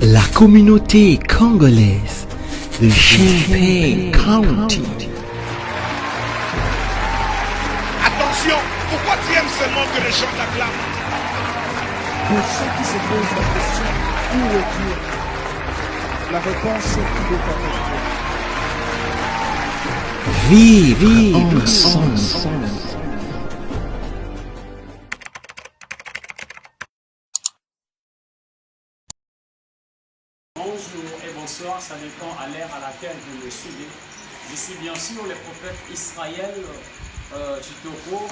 La communauté congolaise de Champaign County. Attention, pourquoi tu aimes seulement que les gens t'acclament? Pour ceux qui se posent la question, où est Dieu? La réponse est qu'il est avec toi. Vivre ensemble. Bonjour et bonsoir, ça dépend à l'ère à laquelle vous me suivez. Je suis bien sûr le prophète Israël Chitoko.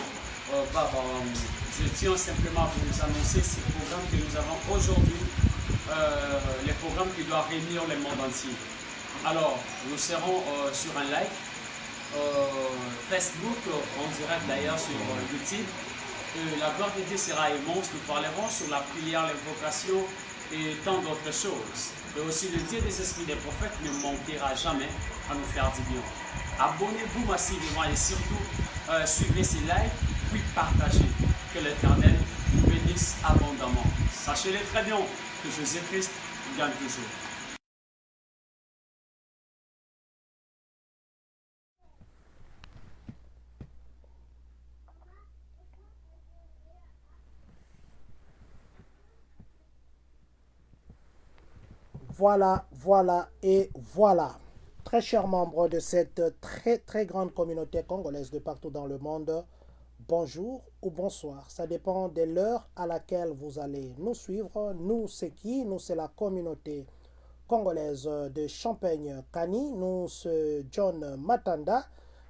Je tiens simplement à vous annoncer ces programmes que nous avons aujourd'hui, les programmes qui doivent réunir le monde entier. Alors, nous serons sur un live, Facebook, en direct d'ailleurs sur YouTube. La gloire de Dieu sera immense. Nous parlerons sur la prière, l'invocation et tant d'autres choses. Et aussi le Dieu des esprits des prophètes ne manquera jamais à nous faire du bien. Abonnez-vous massivement et surtout suivez ces lives, puis partagez. Que l'Éternel vous bénisse abondamment. Sachez-le très bien que Jésus-Christ gagne toujours. Voilà, voilà et voilà. Très chers membres de cette très grande communauté congolaise de partout dans le monde, bonjour ou bonsoir. Ça dépend de l'heure à laquelle vous allez nous suivre. Nous, c'est qui? Nous, c'est la communauté congolaise de Champaign-Kani. Nous, c'est John Matanda.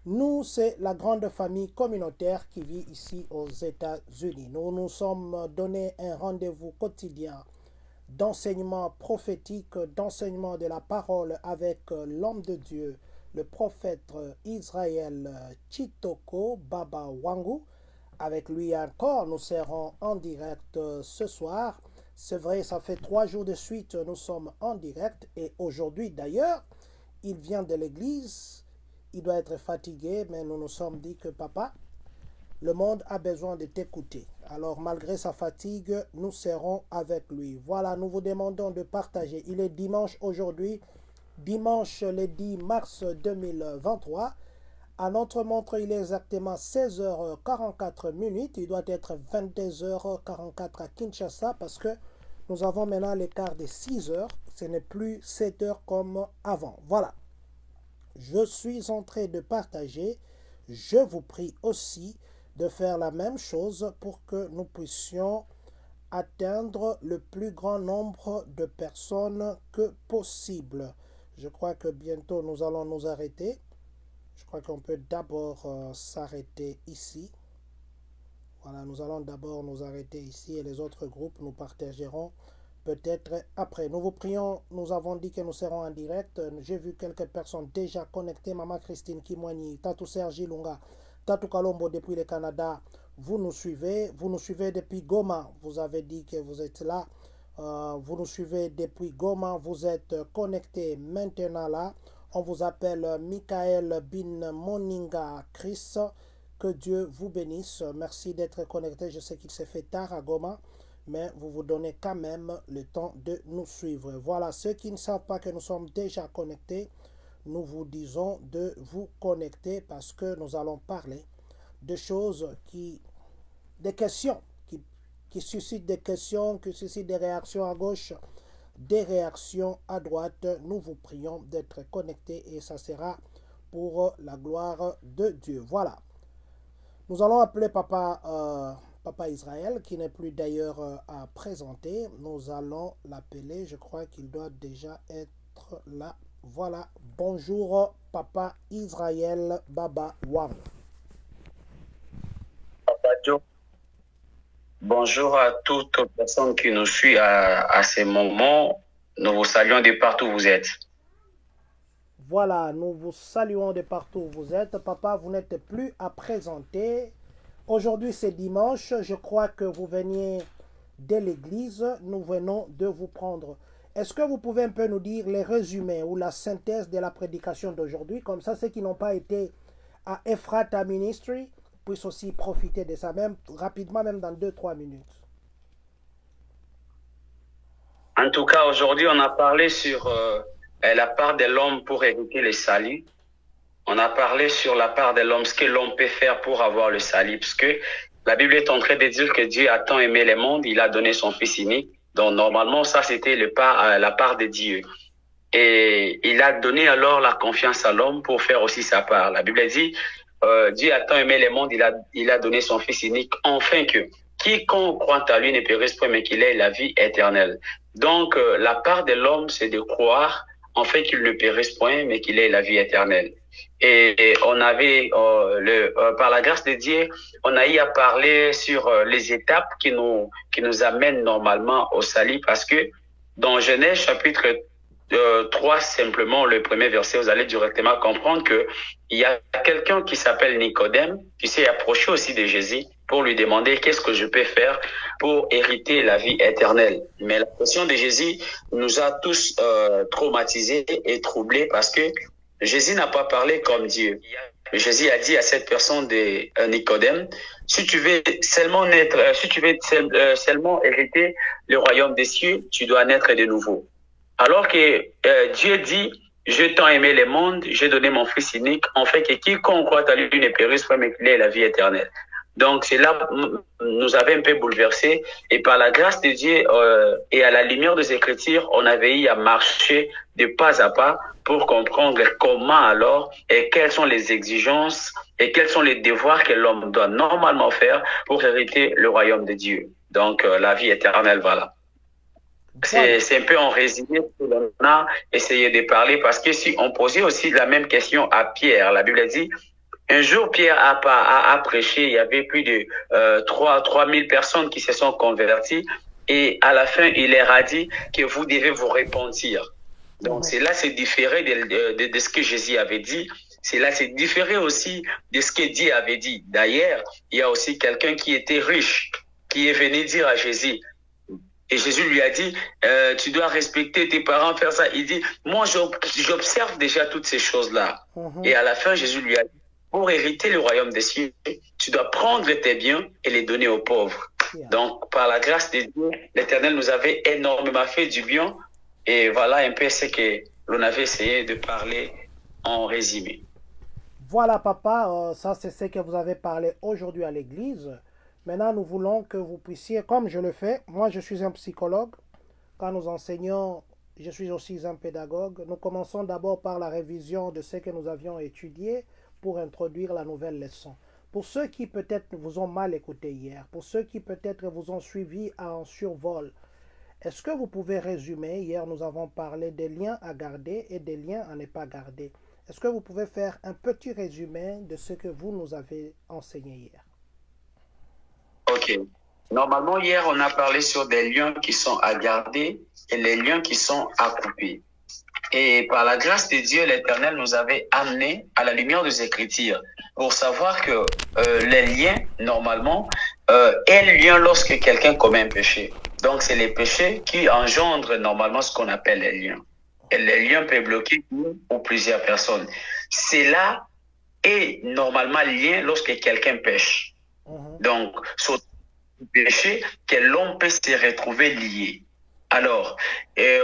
Nous, c'est la grande famille communautaire qui vit ici aux États-Unis. Nous nous sommes donné un rendez-vous quotidien d'enseignement prophétique, d'enseignement de la parole avec l'homme de Dieu, le prophète Israël Chitoko Baba Wangu. Avec lui encore, nous serons en direct ce soir. C'est vrai, ça fait 3 jours de suite, nous sommes en direct. Et aujourd'hui, d'ailleurs, il vient de l'église. Il doit être fatigué, mais nous nous sommes dit que papa, le monde a besoin de t'écouter. Alors, malgré sa fatigue, nous serons avec lui. Voilà, nous vous demandons de partager. Il est dimanche aujourd'hui, dimanche le 10 mars 2023. À notre montre, il est exactement 16h44 minutes. Il doit être 22h44 à Kinshasa parce que nous avons maintenant l'écart de 6 heures. Ce n'est plus 7 heures comme avant. Voilà. Je suis en train de partager. Je vous prie aussi de faire la même chose pour que nous puissions atteindre le plus grand nombre de personnes que possible. Je crois que bientôt nous allons nous arrêter. Je crois qu'on peut d'abord s'arrêter ici. Voilà, nous allons d'abord nous arrêter ici et les autres groupes nous partageront peut-être après. Nous vous prions, nous avons dit que nous serons en direct. J'ai vu quelques personnes déjà connectées. Maman Christine Kimwani, Tatou Sergi Lunga, Tatou Kalombo depuis le Canada. Vous nous suivez depuis Goma. Vous avez dit que vous êtes là. Vous nous suivez depuis Goma. Vous êtes connectés maintenant là. On vous appelle Michael Bin Moninga Chris. Que Dieu vous bénisse. Merci d'être connecté. Je sais qu'il s'est fait tard à Goma, mais vous vous donnez quand même le temps de nous suivre. Voilà, ceux qui ne savent pas que nous sommes déjà connectés, nous vous disons de vous connecter parce que nous allons parler de choses des questions qui suscitent des questions, qui suscitent des réactions à gauche, des réactions à droite. Nous vous prions d'être connectés et ça sera pour la gloire de Dieu. Voilà. Nous allons appeler Papa Israël, qui n'est plus d'ailleurs à présenter. Nous allons l'appeler. Je crois qu'il doit déjà être là. Voilà. Bonjour, Papa Israël Baba Wang. Papa Joe. Bonjour à toute personne qui nous suit à ces moments. Nous vous saluons de partout où vous êtes. Voilà, nous vous saluons de partout où vous êtes. Papa, vous n'êtes plus à présenter. Aujourd'hui, c'est dimanche. Je crois que vous veniez de l'église. Nous venons de vous prendre. Est-ce que vous pouvez un peu nous dire les résumés ou la synthèse de la prédication d'aujourd'hui? Comme ça, ceux qui n'ont pas été à Ephrata Ministry puissent aussi profiter de ça, même rapidement, même dans 2-3 minutes. En tout cas, aujourd'hui, on a parlé sur la part de l'homme pour éviter le salut. On a parlé sur la part de l'homme, ce que l'homme peut faire pour avoir le salut. Parce que la Bible est en train de dire que Dieu a tant aimé le monde, il a donné son Fils unique. Donc, normalement, ça, c'était la part de Dieu. Et il a donné alors la confiance à l'homme pour faire aussi sa part. La Bible dit, Dieu a tant aimé le monde, il a donné son Fils unique, afin que quiconque croit à lui ne périsse point, mais qu'il ait la vie éternelle. Donc, la part de l'homme, c'est de croire, afin qu'il ne périsse point, mais qu'il ait la vie éternelle. Et on avait, par la grâce de Dieu, on a eu à parler sur les étapes qui nous amènent normalement au salut, parce que dans Genèse chapitre 3, simplement, le premier verset, vous allez directement comprendre que il y a quelqu'un qui s'appelle Nicodème, qui s'est approché aussi de Jésus pour lui demander qu'est-ce que je peux faire pour hériter la vie éternelle. Mais la question de Jésus nous a tous traumatisés et troublés, parce que Jésus n'a pas parlé comme Dieu. Jésus a dit à cette personne de Nicodème, si tu veux seulement seulement hériter le royaume des cieux, tu dois naître de nouveau. Alors que Dieu dit, je t'ai aimé le monde, j'ai donné mon Fils unique, en fait que quiconque croit à lui ne périsse pas, mais qu'il ait la vie éternelle. Donc cela nous avait un peu bouleversés, et par la grâce de Dieu et à la lumière des Écritures, on avait eu à marcher de pas à pas pour comprendre comment alors et quelles sont les exigences et quels sont les devoirs que l'homme doit normalement faire pour hériter le royaume de Dieu. Donc la vie éternelle, voilà. C'est un peu en résumé ce qu'on a essayé de parler, parce que si on posait aussi la même question à Pierre, la Bible dit, un jour Pierre a prêché, il y avait plus de 3000 personnes qui se sont converties, et à la fin il leur a dit que vous devez vous repentir. Donc c'est différé de ce que Jésus avait dit. C'est différé aussi de ce que Dieu avait dit. D'ailleurs, il y a aussi quelqu'un qui était riche, qui est venu dire à Jésus, et Jésus lui a dit, tu dois respecter tes parents, faire ça. Il dit, moi j'observe déjà toutes ces choses-là. Et à la fin, Jésus lui a dit, pour hériter le royaume des cieux, tu dois prendre tes biens et les donner aux pauvres. Donc, par la grâce de Dieu, l'Éternel nous avait énormément fait du bien. Et voilà un peu ce que l'on avait essayé de parler en résumé. Voilà, papa, ça c'est ce que vous avez parlé aujourd'hui à l'église. Maintenant, nous voulons que vous puissiez, comme je le fais, moi je suis un psychologue, quand nous enseignons, je suis aussi un pédagogue. Nous commençons d'abord par la révision de ce que nous avions étudié pour introduire la nouvelle leçon. Pour ceux qui peut-être vous ont mal écouté hier, pour ceux qui peut-être vous ont suivi en survol, est-ce que vous pouvez résumer? Hier, nous avons parlé des liens à garder et des liens à ne pas garder. Est-ce que vous pouvez faire un petit résumé de ce que vous nous avez enseigné hier? Ok. Normalement, hier, on a parlé sur des liens qui sont à garder et les liens qui sont à couper. Et par la grâce de Dieu, l'Éternel nous avait amené à la lumière des Écritures pour savoir que les liens, normalement, est le lien lorsque quelqu'un commet un péché. Donc, c'est les péchés qui engendrent normalement ce qu'on appelle les liens. Et les liens peuvent bloquer une ou plusieurs personnes. Cela est normalement lié lorsque quelqu'un pêche. Donc, c'est au péché que l'homme peut se retrouver lié. Alors,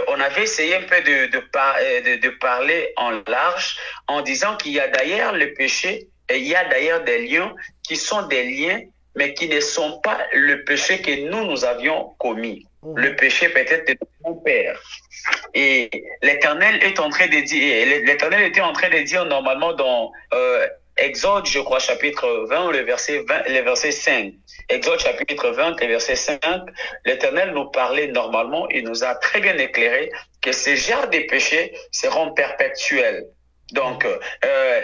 on avait essayé un peu de parler en large en disant qu'il y a d'ailleurs le péché et il y a d'ailleurs des liens qui sont des liens, mais qui ne sont pas le péché que nous avions commis. Le péché peut-être de mon père. Et l'Éternel est en train de dire, l'Éternel était en train de dire normalement dans Exode, je crois, chapitre 20, le verset 5. Exode, chapitre 20, le verset 5, l'Éternel nous parlait normalement, il nous a très bien éclairé que ces genres de péchés seront perpétuels. Donc,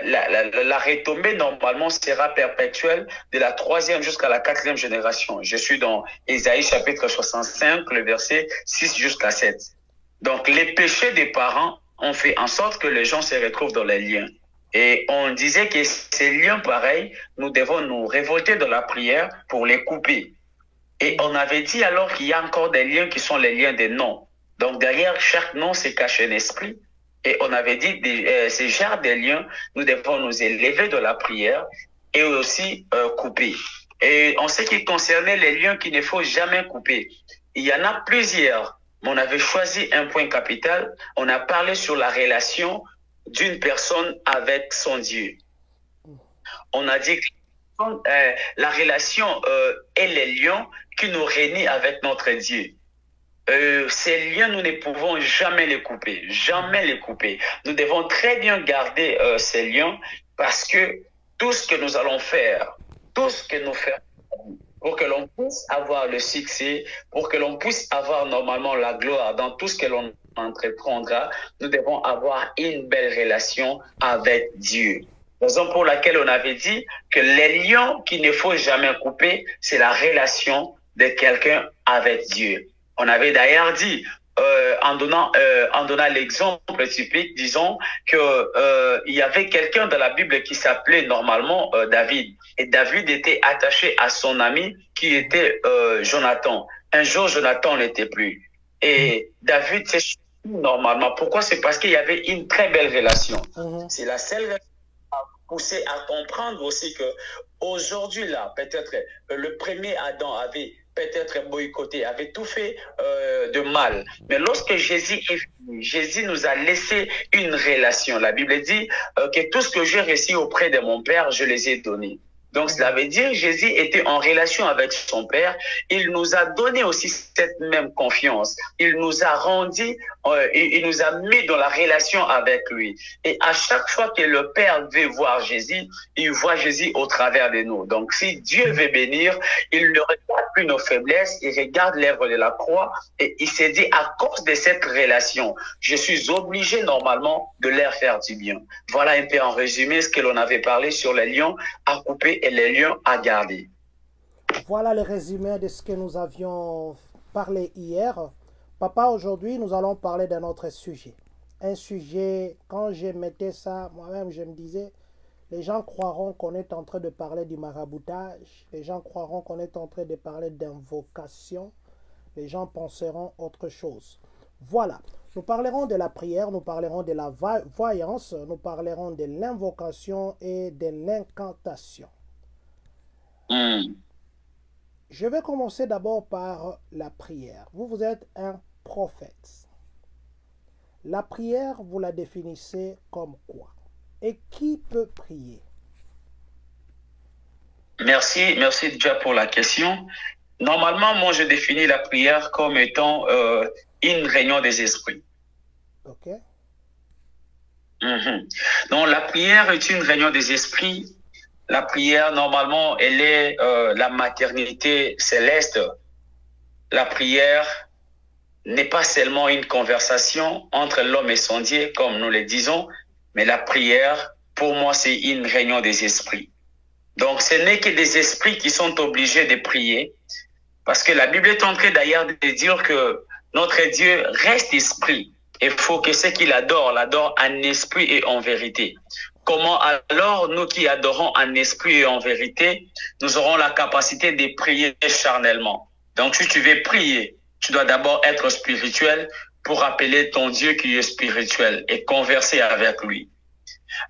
la retombée, normalement, sera perpétuelle de la 3e jusqu'à la 4e génération. Je suis dans Ésaïe, chapitre 65, le verset 6 jusqu'à 7. Donc, les péchés des parents ont fait en sorte que les gens se retrouvent dans les liens. Et on disait que ces liens pareils, nous devons nous révolter de la prière pour les couper. Et on avait dit alors qu'il y a encore des liens qui sont les liens des noms. Donc, derrière chaque nom se cache un esprit. Et on avait dit, ces genres de liens, nous devons nous élever de la prière et aussi couper. Et en ce qui concernait les liens qu'il ne faut jamais couper, il y en a plusieurs. mais on avait choisi un point capital. On a parlé sur la relation d'une personne avec son Dieu. On a dit que la relation est les liens qui nous réunissent avec notre Dieu. Ces liens, nous ne pouvons jamais les couper, jamais les couper. Nous devons très bien garder ces liens parce que tout ce que nous allons faire, tout ce que nous faisons, pour que l'on puisse avoir le succès, pour que l'on puisse avoir normalement la gloire dans tout ce que l'on entreprendra, nous devons avoir une belle relation avec Dieu. Raison pour laquelle on avait dit que les liens qu'il ne faut jamais couper, c'est la relation de quelqu'un avec Dieu. On avait d'ailleurs dit, en donnant l'exemple typique, disons que il y avait quelqu'un dans la Bible qui s'appelait normalement David. Et David était attaché à son ami qui était Jonathan. Un jour, Jonathan n'était plus. Et David s'est normalement. Pourquoi? C'est parce qu'il y avait une très belle relation. C'est la seule raison poussé à comprendre aussi que aujourd'hui là, peut-être le premier Adam avait peut-être boycotté, avait tout fait de mal. Mais lorsque Jésus est venu, Jésus nous a laissé une relation. La Bible dit que tout ce que j'ai reçu auprès de mon Père, je les ai donnés. Donc, cela veut dire Jésus était en relation avec son Père. Il nous a donné aussi cette même confiance. Il nous a rendu, il nous a mis dans la relation avec lui. Et à chaque fois que le Père veut voir Jésus, il voit Jésus au travers de nous. Donc, si Dieu veut bénir, il ne regarde plus nos faiblesses, il regarde l'œuvre de la croix et il s'est dit, à cause de cette relation, je suis obligé normalement de leur faire du bien. Voilà un peu en résumé ce que l'on avait parlé sur les liens à couper et les liens à garder. Voilà le résumé de ce que nous avions parlé hier. Papa, aujourd'hui, nous allons parler d'un autre sujet. Un sujet, quand je mettais ça, moi-même, je me disais, les gens croiront qu'on est en train de parler du maraboutage. Les gens croiront qu'on est en train de parler d'invocation. Les gens penseront autre chose. Voilà. Nous parlerons de la prière, nous parlerons de la voyance, nous parlerons de l'invocation et de l'incantation. Je vais commencer d'abord par la prière. Vous êtes un prophète. La prière, vous la définissez comme quoi? Et qui peut prier? Merci déjà pour la question. Normalement, moi, je définis la prière comme étant une réunion des esprits. Ok. Donc, la prière est une réunion des esprits. La prière, normalement, elle est la maternité céleste. La prière n'est pas seulement une conversation entre l'homme et son Dieu, comme nous le disons, mais la prière, pour moi, c'est une réunion des esprits. Donc, ce n'est que des esprits qui sont obligés de prier, parce que la Bible est en train d'ailleurs de dire que notre Dieu reste esprit. Il faut que ceux qui l'adorent en esprit et en vérité. Comment alors, nous qui adorons en esprit et en vérité, nous aurons la capacité de prier charnellement? Donc, si tu veux prier, tu dois d'abord être spirituel pour appeler ton Dieu qui est spirituel et converser avec lui.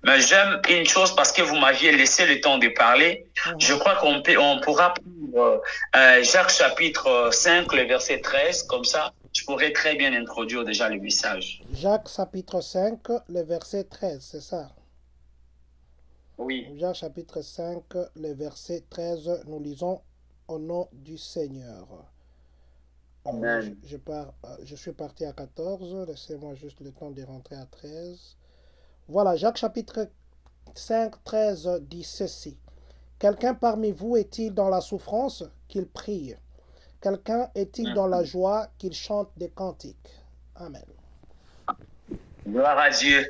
Mais j'aime une chose parce que vous m'aviez laissé le temps de parler. Je crois qu'on pourra prendre Jacques chapitre 5, le verset 13, comme ça, je pourrais très bien introduire déjà le message. Jacques chapitre 5, le verset 13, c'est ça? Oui. Jacques chapitre 5, le verset 13, nous lisons au nom du Seigneur. Amen. Je suis parti à 14, laissez-moi juste le temps de rentrer à 13. Voilà, Jacques chapitre 5, 13 dit ceci. Quelqu'un parmi vous est-il dans la souffrance? Qu'il prie. Quelqu'un est-il dans la joie? Qu'il chante des cantiques. Amen. Gloire à Dieu.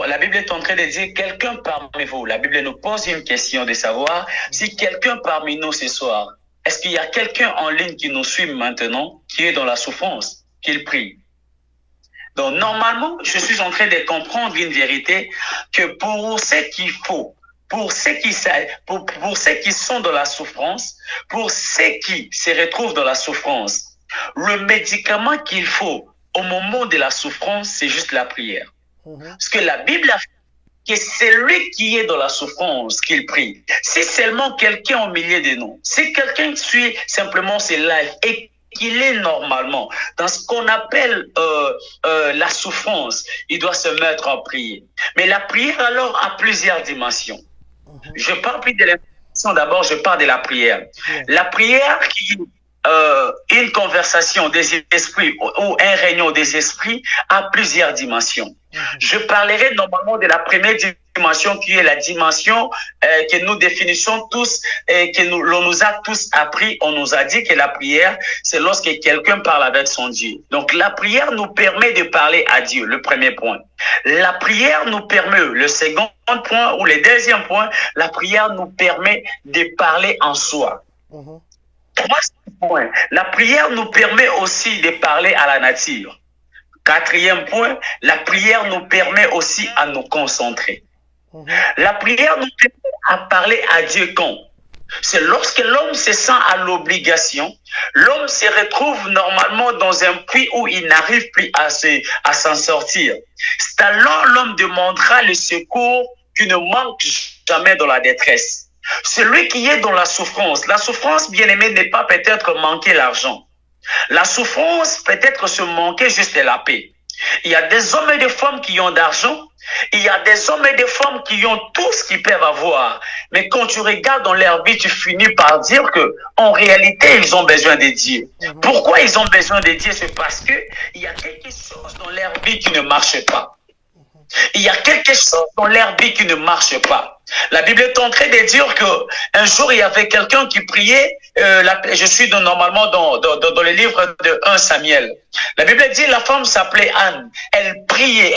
La Bible est en train de dire quelqu'un parmi vous. La Bible nous pose une question de savoir si quelqu'un parmi nous ce soir, est-ce qu'il y a quelqu'un en ligne qui nous suit maintenant, qui est dans la souffrance, qu'il prie? Donc, normalement, je suis en train de comprendre une vérité que pour ce qu'il faut, pour ceux qui sont dans la souffrance, pour ceux qui se retrouvent dans la souffrance, le médicament qu'il faut au moment de la souffrance, c'est juste la prière. Parce que la Bible a que c'est lui qui est dans la souffrance qu'il prie. Si seulement quelqu'un au milieu de nous, si quelqu'un suit simplement ses lives et qu'il est normalement dans ce qu'on appelle la souffrance, il doit se mettre en prière. Mais la prière alors a plusieurs dimensions. Je parle plus de l'information, d'abord je parle de la prière. La prière qui une conversation des esprits ou un réunion des esprits a plusieurs dimensions. Je parlerai normalement de la première dimension qui est la dimension que nous définissons tous et que l'on nous a tous appris. On nous a dit que la prière, c'est lorsque quelqu'un parle avec son Dieu. Donc la prière nous permet de parler à Dieu, le premier point. La prière nous permet, le second point ou le deuxième point, la prière nous permet de parler en soi. Troisième point, la prière nous permet aussi de parler à la nature. Quatrième point, la prière nous permet aussi à nous concentrer. La prière nous permet à parler à Dieu quand? C'est lorsque l'homme se sent à l'obligation, l'homme se retrouve normalement dans un puits où il n'arrive plus à s'en sortir. C'est alors l'homme demandera le secours qui ne manque jamais dans la détresse. Celui qui est dans la souffrance, bien aimé, n'est pas peut-être manquer l'argent. La souffrance peut-être se manquer juste la paix. Il y a des hommes et des femmes qui ont d'argent. Il y a des hommes et des femmes qui ont tout ce qu'ils peuvent avoir. Mais quand tu regardes dans leur vie, tu finis par dire que, en réalité, ils ont besoin de Dieu. Pourquoi ils ont besoin de Dieu? C'est parce que il y a quelque chose dans leur vie qui ne marche pas. Il y a quelque chose dans leur vie qui ne marche pas. La Bible est en train de dire que un jour il y avait quelqu'un qui priait. Je suis normalement dans le livre de 1 Samuel. La Bible dit la femme s'appelait Anne. Elle priait,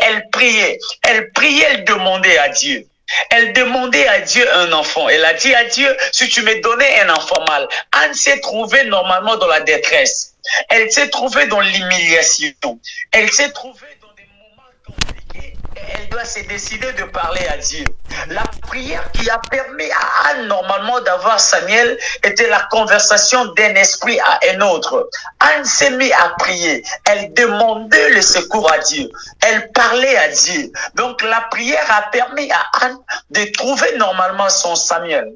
elle demandait à Dieu. Elle demandait à Dieu un enfant. Elle a dit à Dieu, si tu me donnais un enfant mâle. Anne s'est trouvée normalement dans la détresse. Elle s'est trouvée dans l'humiliation. Elle s'est trouvée dans des moments compliqués. Elle doit se décider de parler à Dieu. La prière qui a permis à Anne normalement d'avoir Samuel était la conversation d'un esprit à un autre. Anne s'est mise à prier. Elle demandait le secours à Dieu. Elle parlait à Dieu. Donc la prière a permis à Anne de trouver normalement son Samuel.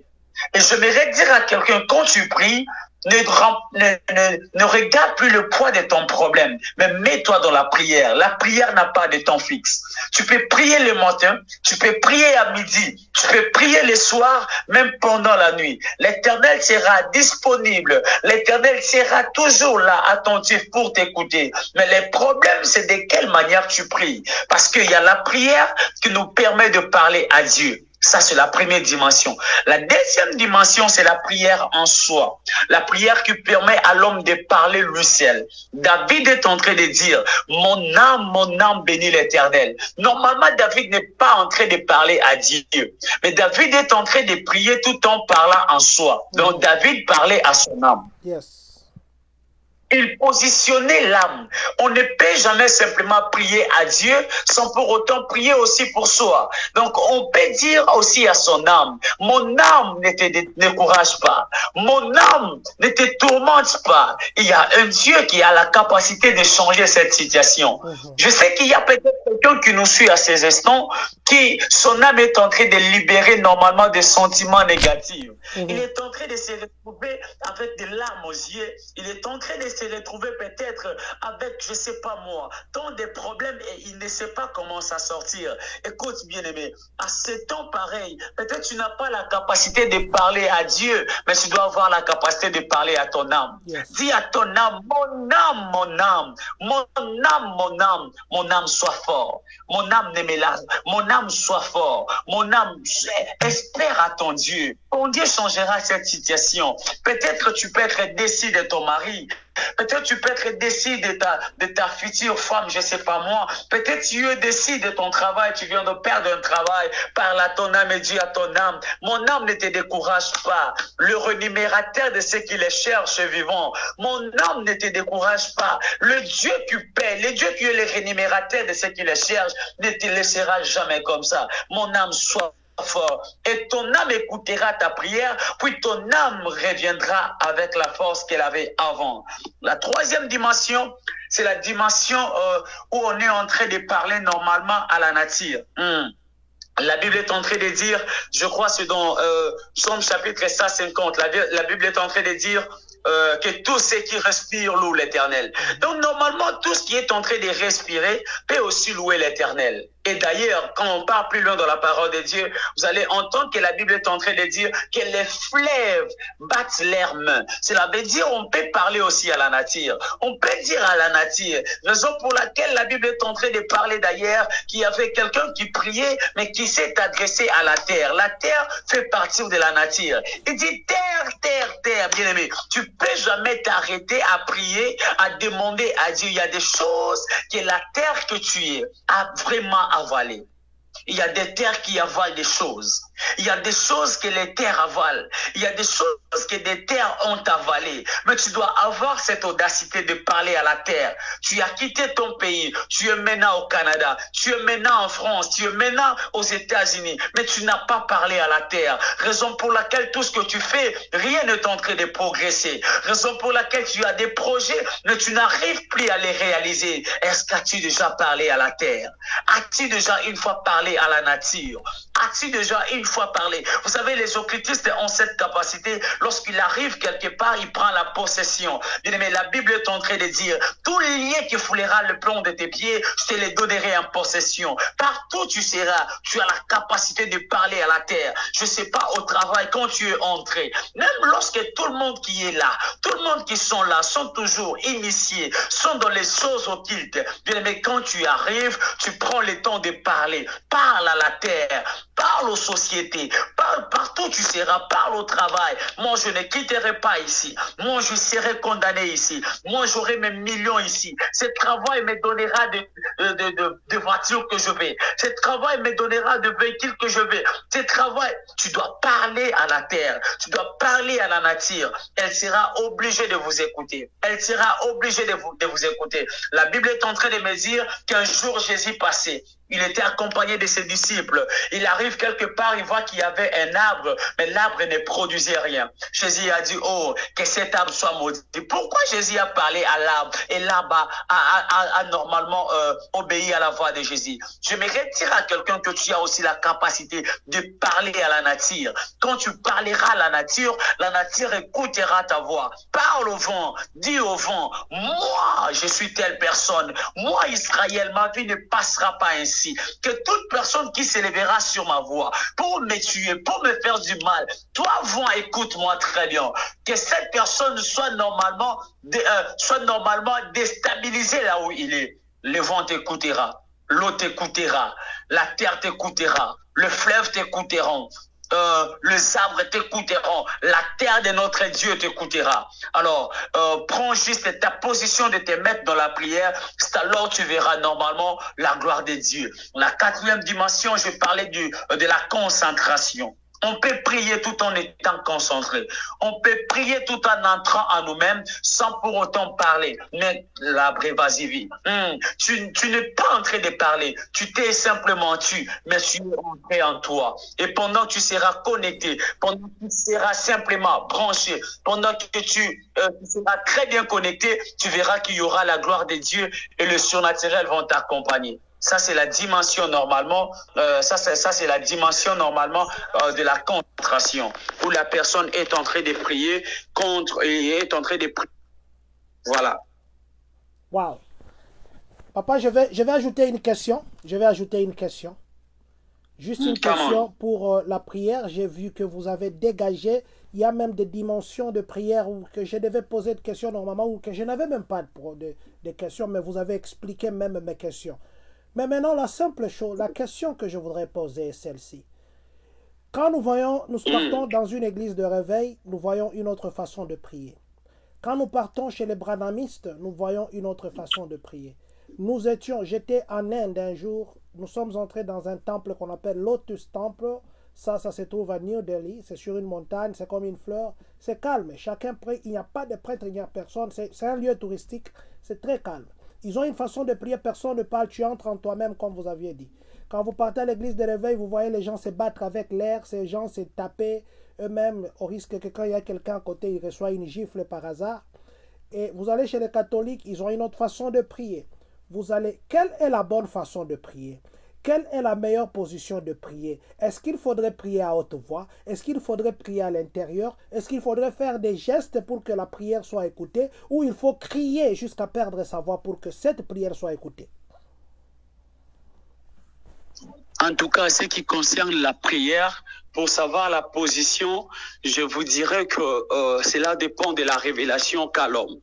Et je voudrais dire à quelqu'un, quand tu pries, ne regarde plus le poids de ton problème, mais mets-toi dans la prière. La prière n'a pas de temps fixe. Tu peux prier le matin, tu peux prier à midi, tu peux prier le soir, même pendant la nuit. L'Éternel sera disponible. L'Éternel sera toujours là, attentif pour t'écouter. Mais le problème, c'est de quelle manière tu pries. Parce qu'il y a la prière qui nous permet de parler à Dieu. Ça, c'est la première dimension. La deuxième dimension, c'est la prière en soi. La prière qui permet à l'homme de parler lui seul. David est en train de dire, mon âme bénit l'Éternel. Normalement, David n'est pas en train de parler à Dieu. Mais David est en train de prier tout en parlant en soi. Donc, David parlait à son âme. Yes. Il positionnait l'âme. On ne peut jamais simplement prier à Dieu sans pour autant prier aussi pour soi. Donc, on peut dire aussi à son âme, mon âme ne te décourage pas. Mon âme ne te tourmente pas. Il y a un Dieu qui a la capacité de changer cette situation. Je sais qu'il y a peut-être quelqu'un qui nous suit à ces instants, qui, son âme est en train de libérer normalement des sentiments négatifs. Il est en train de se retrouver avec des larmes aux yeux. Il est en train de se retrouver peut-être avec, je sais pas moi, tant de problèmes et il ne sait pas comment s'en sortir. Écoute, bien-aimé, à ce temps pareil, peut-être tu n'as pas la capacité de parler à Dieu, mais tu dois avoir la capacité de parler à ton âme. Yes. Dis à ton âme, mon âme, sois fort. Mon âme ne me lâche, mon âme soit fort. Mon âme, espère à ton Dieu. Ton Dieu changera cette situation. Peut-être tu peux être déçu de ton mari. Peut-être tu peux être déçu de ta future femme, je sais pas moi. Peut-être tu es déçu de ton travail, tu viens de perdre un travail. Parle à ton âme et dis à ton âme, mon âme ne te décourage pas. Le rémunérateur de ceux qui les cherchent vivant. Mon âme ne te décourage pas. Le Dieu qui paie, le Dieu qui est le rémunérateur de ceux qui les cherchent, ne te laissera jamais comme ça. Mon âme soit fort. Et ton âme écoutera ta prière, puis ton âme reviendra avec la force qu'elle avait avant. La troisième dimension, c'est la dimension où on est en train de parler normalement à la nature. La Bible est en train de dire, je crois c'est dans Psaume chapitre 150, la Bible est en train de dire, que tous ceux qui respirent louent l'Éternel. Donc normalement, tout ce qui est en train de respirer peut aussi louer l'Éternel. Et d'ailleurs, quand on part plus loin dans la parole de Dieu, vous allez entendre que la Bible est en train de dire que les fleuves battent leurs mains. Cela veut dire on peut parler aussi à la nature. On peut dire à la nature. Raison pour laquelle la Bible est en train de parler d'ailleurs qu'il y avait quelqu'un qui priait, mais qui s'est adressé à la terre. La terre fait partie de la nature. Il dit terre, terre, terre, bien-aimé. Tu peux jamais t'arrêter à prier, à demander à Dieu. Il y a des choses que la terre que tu es a vraiment avalé. Il y a des terres qui avalent des choses. Il y a des choses que les terres avalent. Il y a des choses que des terres ont avalées. Mais tu dois avoir cette audacité de parler à la terre. Tu as quitté ton pays. Tu es maintenant au Canada. Tu es maintenant en France. Tu es maintenant aux États-Unis. Mais tu n'as pas parlé à la terre. Raison pour laquelle tout ce que tu fais, rien n'est en train de progresser. Raison pour laquelle tu as des projets, mais tu n'arrives plus à les réaliser. Est-ce qu'as-tu déjà parlé à la terre? As-tu déjà une fois parlé à la nature? As-tu déjà une fois parlé? Vous savez, les occultistes ont cette capacité. Lorsqu'il arrive quelque part, il prend la possession. Mais la Bible est en train de dire, tout lien qui foulera le plomb de tes pieds, je te les donnerai en possession. Partout tu seras, tu as la capacité de parler à la terre. Je ne sais pas, au travail, quand tu es entré, même lorsque tout le monde qui est là, tout le monde qui sont là, sont toujours initiés, sont dans les choses occultes. Mais quand tu arrives, tu prends le temps de parler. Parle à la terre. Parle aux sociétés, parle partout où tu seras, parle au travail. Moi, je ne quitterai pas ici. Moi, je serai condamné ici. Moi, j'aurai mes millions ici. Ce travail me donnera de voitures que je vais. Ce travail me donnera de véhicules que je vais. Ce travail, tu dois parler à la terre. Tu dois parler à la nature. Elle sera obligée de vous écouter. Elle sera obligée de vous écouter. La Bible est en train de me dire qu'un jour, Jésus passait. Il était accompagné de ses disciples. Il arrive quelque part, il voit qu'il y avait un arbre, mais l'arbre ne produisait rien. Jésus a dit, oh, que cet arbre soit maudit. Pourquoi Jésus a parlé à l'arbre et l'arbre a normalement obéi à la voix de Jésus? Je me retire à quelqu'un que tu as aussi la capacité de parler à la nature. Quand tu parleras à la nature écoutera ta voix. Parle au vent, dis au vent, moi, je suis telle personne. Moi, Israël, ma vie ne passera pas ainsi. Que toute personne qui s'élèvera sur ma voix pour me tuer, pour me faire du mal, toi, vent, écoute-moi très bien. Que cette personne soit normalement déstabilisée là où il est. Le vent t'écoutera, l'eau t'écoutera, la terre t'écoutera, le fleuve t'écoutera. Les arbres t'écouteront, la terre de notre Dieu t'écoutera. Alors, prends juste ta position de te mettre dans la prière, c'est alors tu verras normalement la gloire de Dieu. La quatrième dimension, je parlais de la concentration. On peut prier tout en étant concentré. On peut prier tout en entrant en nous-mêmes sans pour autant parler. Mais l'arbre, vas-y, vis. Tu n'es pas en train de parler. Tu t'es simplement mais tu es entré en toi. Et pendant que tu seras connecté, pendant que tu seras simplement branché, pendant que tu seras très bien connecté, tu verras qu'il y aura la gloire de Dieu et le surnaturel vont t'accompagner. Ça, c'est la dimension normalement, c'est la dimension normalement de la concentration, où la personne est en train de prier est en train de prier. Voilà. Wow. Papa, je vais ajouter une question. Juste une question pour la prière. J'ai vu que vous avez dégagé. Il y a même des dimensions de prière où que je devais poser des questions normalement ou que je n'avais même pas de questions, mais vous avez expliqué même mes questions. Mais maintenant, la simple chose, la question que je voudrais poser est celle-ci. Quand nous partons dans une église de réveil, nous voyons une autre façon de prier. Quand nous partons chez les branhamistes, nous voyons une autre façon de prier. J'étais en Inde un jour, nous sommes entrés dans un temple qu'on appelle Lotus Temple. Ça se trouve à New Delhi, c'est sur une montagne, c'est comme une fleur. C'est calme, chacun prie, il n'y a pas de prêtre, il n'y a personne. C'est un lieu touristique, c'est très calme. Ils ont une façon de prier, personne ne parle, tu entres en toi-même comme vous aviez dit. Quand vous partez à l'église de réveil, vous voyez les gens se battre avec l'air, ces gens se taper eux-mêmes au risque que quand il y a quelqu'un à côté, il reçoit une gifle par hasard. Et vous allez chez les catholiques, ils ont une autre façon de prier. Quelle est la bonne façon de prier? quelle est la meilleure position de prier? Est-ce qu'il faudrait prier à haute voix? Est-ce qu'il faudrait prier à l'intérieur? Est-ce qu'il faudrait faire des gestes pour que la prière soit écoutée? Ou il faut crier jusqu'à perdre sa voix pour que cette prière soit écoutée? En tout cas, ce qui concerne la prière, pour savoir la position, je vous dirais que cela dépend de la révélation qu'a l'homme.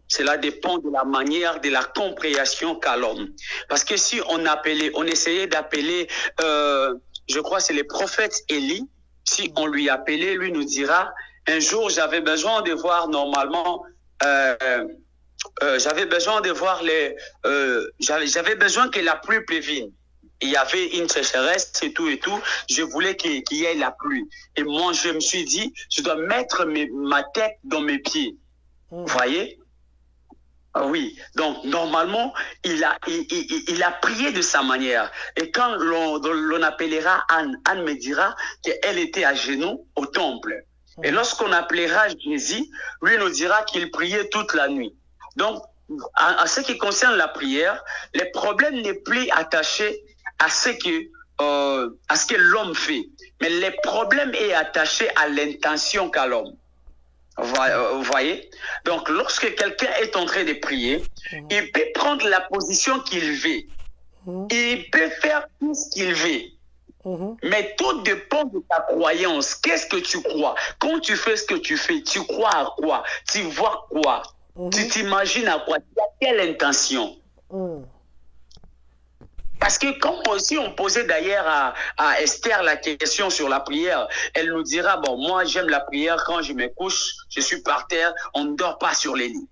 Cela dépend de la manière, de la compréhension qu'a l'homme. Parce que si on essayait d'appeler, je crois que c'est le prophète Élie, si on lui appelait, lui nous dira, un jour j'avais besoin de voir normalement, j'avais besoin de voir j'avais besoin que la pluie pleuve. Il y avait une sécheresse et tout, je voulais qu'il y ait la pluie. Et moi, je me suis dit, je dois mettre ma tête dans mes pieds. Vous voyez? Oui, donc normalement, il a prié de sa manière. Et quand l'on appellera Anne, Anne me dira qu'elle était à genoux au temple. Et lorsqu'on appellera Jésus, lui nous dira qu'il priait toute la nuit. Donc, en ce qui concerne la prière, le problème n'est plus attaché à ce que l'homme fait. Mais le problème est attaché à l'intention qu'a l'homme. Vous voyez? Donc, lorsque quelqu'un est en train de prier, il peut prendre la position qu'il veut. Il peut faire tout ce qu'il veut. Mais tout dépend de ta croyance. Qu'est-ce que tu crois? Quand tu fais ce que tu fais, tu crois à quoi? Tu vois quoi? Tu t'imagines à quoi? Tu as quelle intention? Parce que comme aussi on posait d'ailleurs à Esther la question sur la prière, elle nous dira, bon, moi j'aime la prière, quand je me couche, je suis par terre, on ne dort pas sur les lits.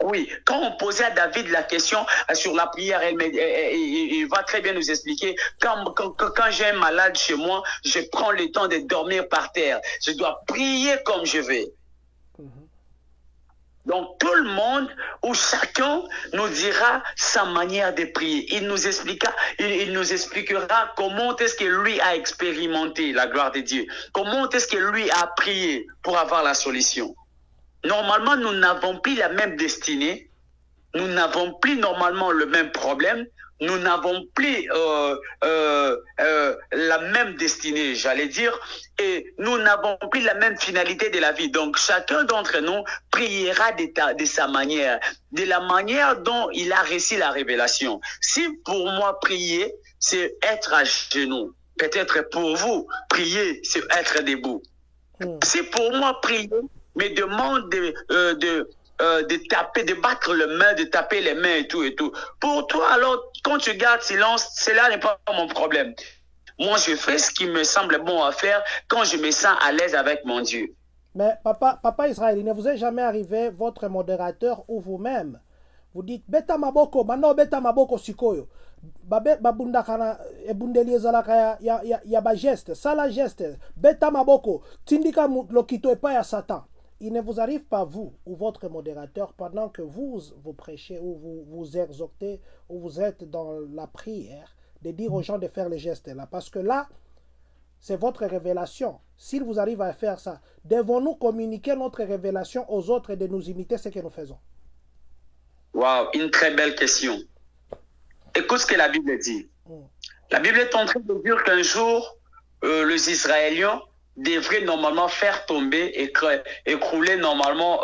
Oui, quand on posait à David la question sur la prière, il va très bien nous expliquer, quand j'ai un malade chez moi, je prends le temps de dormir par terre. Je dois prier comme je vais. Donc tout le monde ou chacun nous dira sa manière de prier. Il nous expliquera comment est-ce que lui a expérimenté la gloire de Dieu. Comment est-ce que lui a prié pour avoir la solution. Normalement, nous n'avons plus la même destinée. Nous n'avons plus normalement le même problème. Nous n'avons plus la même destinée, j'allais dire, et nous n'avons plus la même finalité de la vie. Donc, chacun d'entre nous priera de sa manière, de la manière dont il a reçu la révélation. Si pour moi, prier, c'est être à genoux, peut-être pour vous, prier, c'est être debout. Si pour moi, prier me demande de taper, de battre les mains, de taper les mains et tout. Pour toi, alors, quand tu gardes silence, cela n'est pas mon problème. Moi, je fais ce qui me semble bon à faire quand je me sens à l'aise avec mon Dieu. Mais papa Israël, il ne vous est jamais arrivé, votre modérateur ou vous-même, vous dites, beta maboko, mano beta maboko sikoyo. Babunda kana ebundeli zalaka ya ba geste, sala geste, beta maboko, tindika lokito epa ya Satan. Il ne vous arrive pas, vous ou votre modérateur, pendant que vous prêchez ou vous exhortez ou vous êtes dans la prière, de dire aux gens de faire les gestes là. Parce que là, c'est votre révélation. S'il vous arrive à faire ça, devons-nous communiquer notre révélation aux autres et de nous imiter ce que nous faisons? Waouh, une très belle question. Écoute ce que la Bible dit. La Bible est en train de dire qu'un jour, les Israéliens devrait normalement faire tomber, écrouler normalement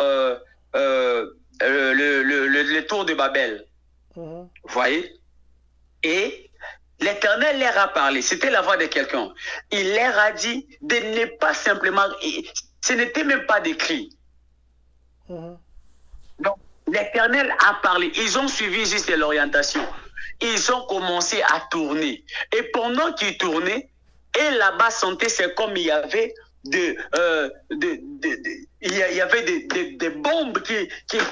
le tour de Babel. Vous voyez? Et l'Éternel leur a parlé. C'était la voix de quelqu'un. Il leur a dit de ne pas simplement... Ce n'était même pas des cris. Donc, l'Éternel a parlé. Ils ont suivi juste l'orientation. Ils ont commencé à tourner. Et pendant qu'ils tournaient, et là-bas, sentait, c'est comme il y avait des bombes qui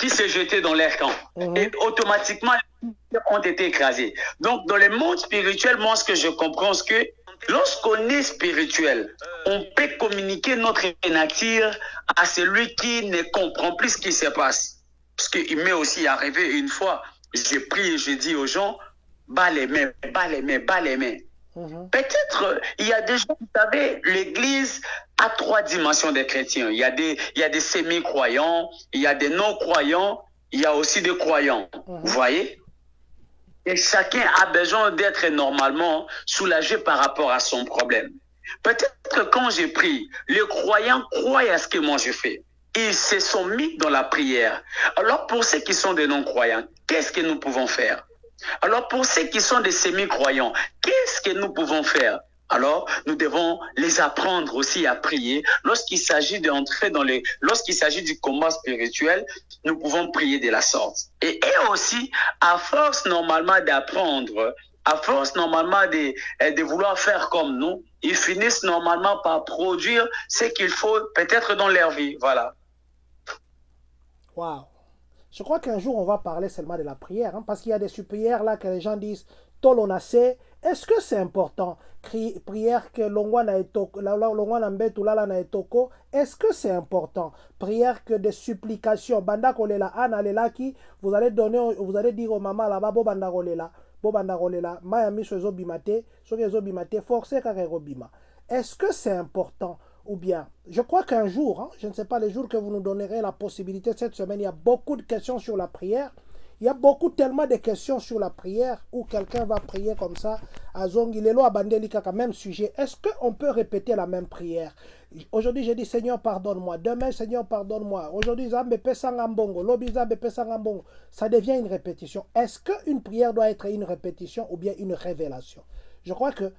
se jetaient dans l'air camp. Et automatiquement, les ont été écrasés. Donc, dans le monde spirituel, moi, ce que je comprends, c'est que lorsqu'on est spirituel, on peut communiquer notre nature à celui qui ne comprend plus ce qui se passe. Parce qu'il m'est aussi arrivé une fois, j'ai prié et j'ai dit aux gens, bas les mains, bas les mains, bas les mains. Peut-être, il y a des gens, vous savez, l'Église a 3 dimensions des chrétiens. Il y a des semi-croyants, il y a des non-croyants, il y a aussi des croyants. Vous voyez? Et chacun a besoin d'être normalement soulagé par rapport à son problème. Peut-être que quand j'ai pris, les croyants croient à ce que moi je fais. Ils se sont mis dans la prière. Alors pour ceux qui sont des non-croyants, qu'est-ce que nous pouvons faire? Alors pour ceux qui sont des semi-croyants, qu'est-ce que nous pouvons faire? Alors, nous devons les apprendre aussi à prier. Lorsqu'il s'agit d'entrer lorsqu'il s'agit du combat spirituel, nous pouvons prier de la sorte. Et aussi, à force normalement d'apprendre, à force normalement de vouloir faire comme nous, ils finissent normalement par produire ce qu'il faut peut-être dans leur vie. Voilà. Waouh. Je crois qu'un jour, on va parler seulement de la prière, hein, parce qu'il y a des prières là que les gens disent « Tolonase ». Est-ce que c'est important? Prière que est-ce que c'est important? Prière que des supplications. Banda kolela ana lelaki, vous allez dire au maman là-bas, bo banda kolela, Miami so bimate, so bimate, forcé bima. Est-ce que c'est important? Ou bien, je crois qu'un jour, hein, je ne sais pas les jours que vous nous donnerez la possibilité cette semaine, il y a beaucoup de questions sur la prière. Il y a tellement de questions sur la prière où quelqu'un va prier comme ça. Azongilelo abandelika, même sujet. Est-ce qu'on peut répéter la même prière? Aujourd'hui, j'ai dit Seigneur, pardonne-moi. Demain, Seigneur, pardonne-moi. Aujourd'hui, Zambe Pesangambongo. Lobi Zambe Pesangambongo. Ça devient une répétition. Est-ce qu'une prière doit être une répétition ou bien une révélation? Je crois que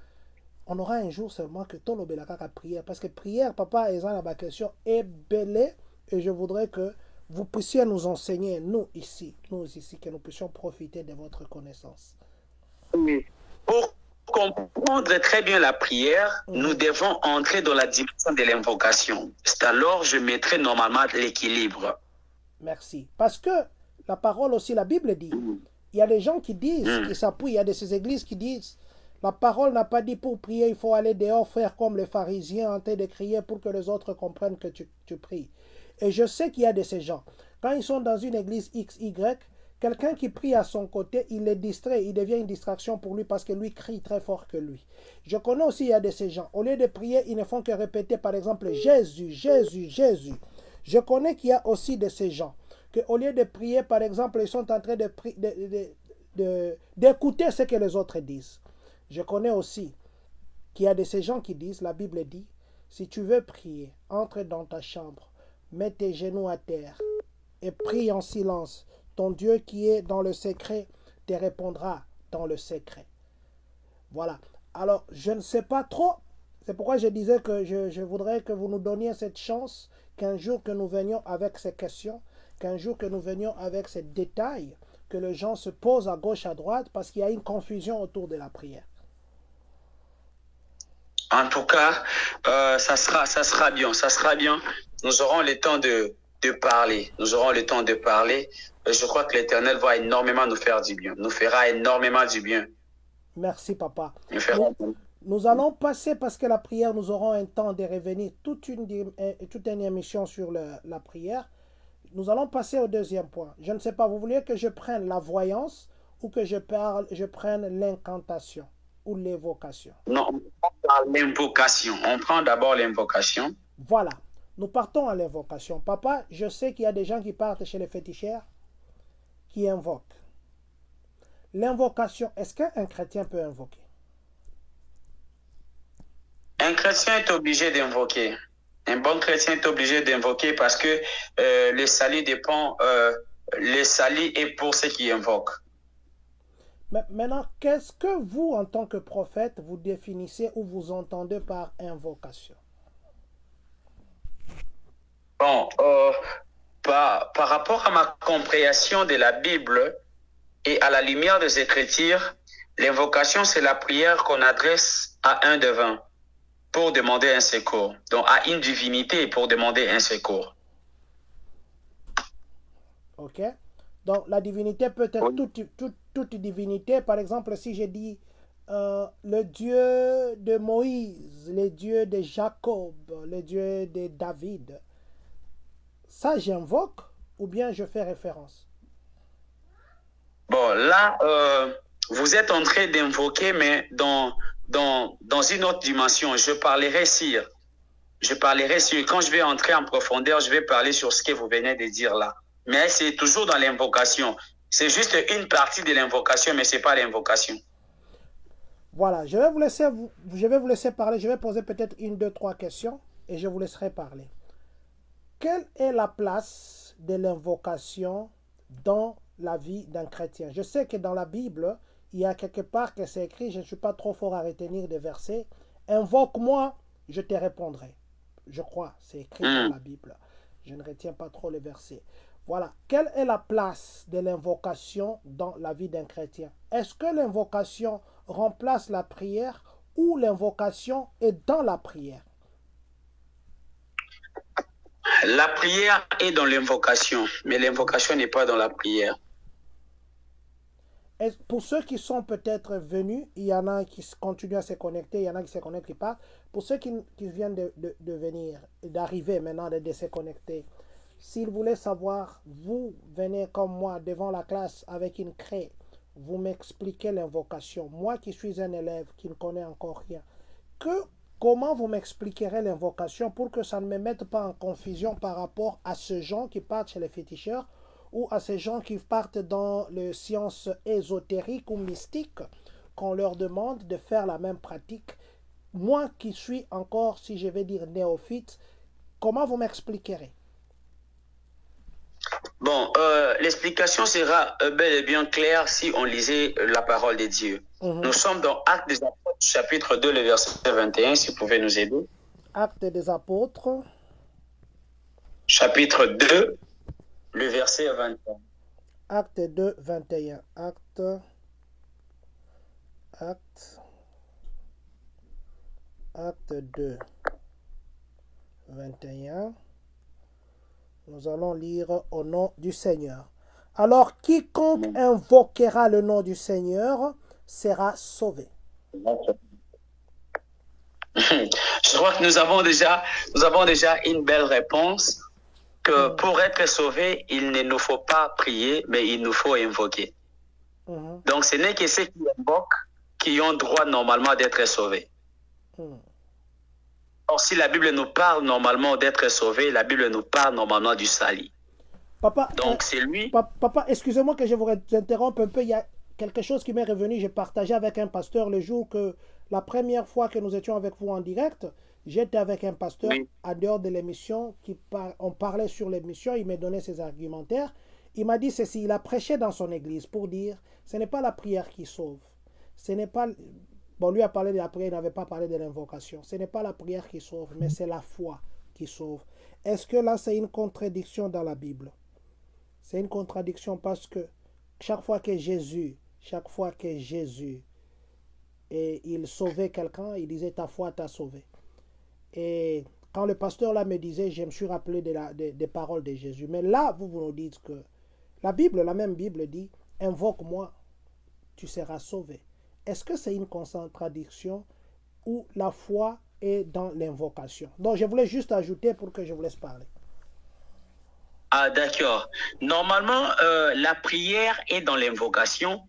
on aura un jour seulement que ton obélaka prière. Parce que prière, papa, ma question est belle. Et je voudrais que vous puissiez nous enseigner, nous ici, que nous puissions profiter de votre connaissance. Oui. Pour comprendre très bien la prière, nous devons entrer dans la dimension de l'invocation. C'est alors je mettrai normalement l'équilibre. Merci. Parce que la parole aussi, la Bible dit, il y a des gens qui disent, qui s'appuient, il y a de ces églises qui disent, la parole n'a pas dit pour prier, il faut aller dehors faire comme les pharisiens en train de crier pour que les autres comprennent que tu pries. Et je sais qu'il y a de ces gens. Quand ils sont dans une église XY, quelqu'un qui prie à son côté, il est distrait, il devient une distraction pour lui parce que lui crie très fort que lui. Je connais aussi, il y a de ces gens. Au lieu de prier, ils ne font que répéter par exemple Jésus, Jésus, Jésus. Je connais qu'il y a aussi de ces gens qu'au lieu de prier, par exemple, ils sont en train d'écouter ce que les autres disent. Je connais aussi qu'il y a de ces gens qui disent, la Bible dit, si tu veux prier, entre dans ta chambre, mets tes genoux à terre et prie en silence. Ton Dieu qui est dans le secret te répondra dans le secret. Voilà. Alors, je ne sais pas trop. C'est pourquoi je disais que je voudrais que vous nous donniez cette chance, qu'un jour que nous venions avec ces questions, qu'un jour que nous venions avec ces détails, que les gens se posent à gauche, à droite, parce qu'il y a une confusion autour de la prière. En tout cas, ça sera bien. Nous aurons le temps de parler. Nous aurons le temps de parler. Je crois que l'Éternel va énormément nous faire du bien. Nous fera énormément du bien. Merci, papa. Nous allons passer, parce que la prière, nous aurons un temps de revenir, toute une émission sur la prière. Nous allons passer au deuxième point. Je ne sais pas, vous voulez que je prenne la voyance ou que je prenne l'incantation ou l'évocation? Non, on prend l'invocation. On prend d'abord l'invocation. Voilà. Nous partons à l'invocation. Papa, je sais qu'il y a des gens qui partent chez les féticheurs, qui invoquent. L'invocation, est-ce qu'un chrétien peut invoquer? Un chrétien est obligé d'invoquer. Un bon chrétien est obligé d'invoquer parce que le salut dépend, le salut est pour ceux qui invoquent. Maintenant, qu'est-ce que vous, en tant que prophète, vous définissez ou vous entendez par invocation? Bon, par rapport à ma compréhension de la Bible et à la lumière des Écritures, l'invocation, c'est la prière qu'on adresse à un devin pour demander un secours. Donc, à une divinité pour demander un secours. Ok. Donc, la divinité peut être toute divinité. Par exemple, si je dis le Dieu de Moïse, le Dieu de Jacob, le Dieu de David, ça j'invoque ou bien je fais référence? Bon, là, vous êtes en train d'invoquer, mais dans une autre dimension. Je parlerai sur, quand je vais entrer en profondeur, je vais parler sur ce que vous venez de dire là. Mais c'est toujours dans l'invocation. C'est juste une partie de l'invocation, mais ce n'est pas l'invocation. Voilà, je vais vous laisser parler. Je vais poser peut-être 1, 2, 3 questions et je vous laisserai parler. Quelle est la place de l'invocation dans la vie d'un chrétien? Je sais que dans la Bible, il y a quelque part que c'est écrit, je ne suis pas trop fort à retenir des versets, invoque-moi, je te répondrai. Je crois, c'est écrit dans la Bible. Je ne retiens pas trop les versets. Voilà. Quelle est la place de l'invocation dans la vie d'un chrétien? Est-ce que l'invocation remplace la prière ou l'invocation est dans la prière? La prière est dans l'invocation, mais l'invocation n'est pas dans la prière. Et pour ceux qui sont peut-être venus, il y en a qui continuent à se connecter, il y en a qui se connectent, qui partent. Pour ceux qui viennent de venir, d'arriver maintenant, de se connecter, s'ils voulaient savoir, vous venez comme moi devant la classe avec une craie, vous m'expliquez l'invocation. Moi qui suis un élève qui ne connais encore rien, comment vous m'expliquerez l'invocation pour que ça ne me mette pas en confusion par rapport à ces gens qui partent chez les féticheurs ou à ces gens qui partent dans les sciences ésotériques ou mystiques, qu'on leur demande de faire la même pratique. Moi qui suis encore, si je vais dire néophyte, comment vous m'expliquerez? Bon, l'explication sera bel et bien claire si on lisait la parole de Dieu. Nous sommes dans Actes des Apôtres, chapitre 2, le verset 21, si vous pouvez nous aider. Actes des Apôtres. Chapitre 2, le verset 21. Acte 2, 21. Acte 2, 21. Nous allons lire au nom du Seigneur. Alors, quiconque invoquera le nom du Seigneur sera sauvé. Je crois que nous avons déjà une belle réponse, que pour être sauvé, il ne nous faut pas prier, mais il nous faut invoquer. Donc, ce n'est que ceux qui invoquent qui ont droit normalement d'être sauvés. Or, si la Bible nous parle normalement d'être sauvés, la Bible nous parle normalement du salut. Papa, donc c'est lui. Papa, excusez-moi que je vous interrompe un peu. Il y a quelque chose qui m'est revenu. J'ai partagé avec un pasteur le jour que la première fois que nous étions avec vous en direct, j'étais avec un pasteur en dehors de l'émission. On parlait sur l'émission. Il m'a donné ses argumentaires. Il m'a dit ceci. Il a prêché dans son église pour dire ce n'est pas la prière qui sauve. Ce n'est pas. Bon, lui a parlé de la prière, il n'avait pas parlé de l'invocation. Ce n'est pas la prière qui sauve, mais c'est la foi qui sauve. Est-ce que là, c'est une contradiction dans la Bible? C'est une contradiction parce que chaque fois que Jésus, et il sauvait quelqu'un, il disait ta foi t'a sauvé. Et quand le pasteur là me disait, je me suis rappelé des paroles de Jésus. Mais là, vous nous dites que la même Bible dit, invoque-moi, tu seras sauvé. Est-ce que c'est une contradiction ou la foi est dans l'invocation? Donc, je voulais juste ajouter pour que je vous laisse parler. Ah, d'accord. Normalement, la prière est dans l'invocation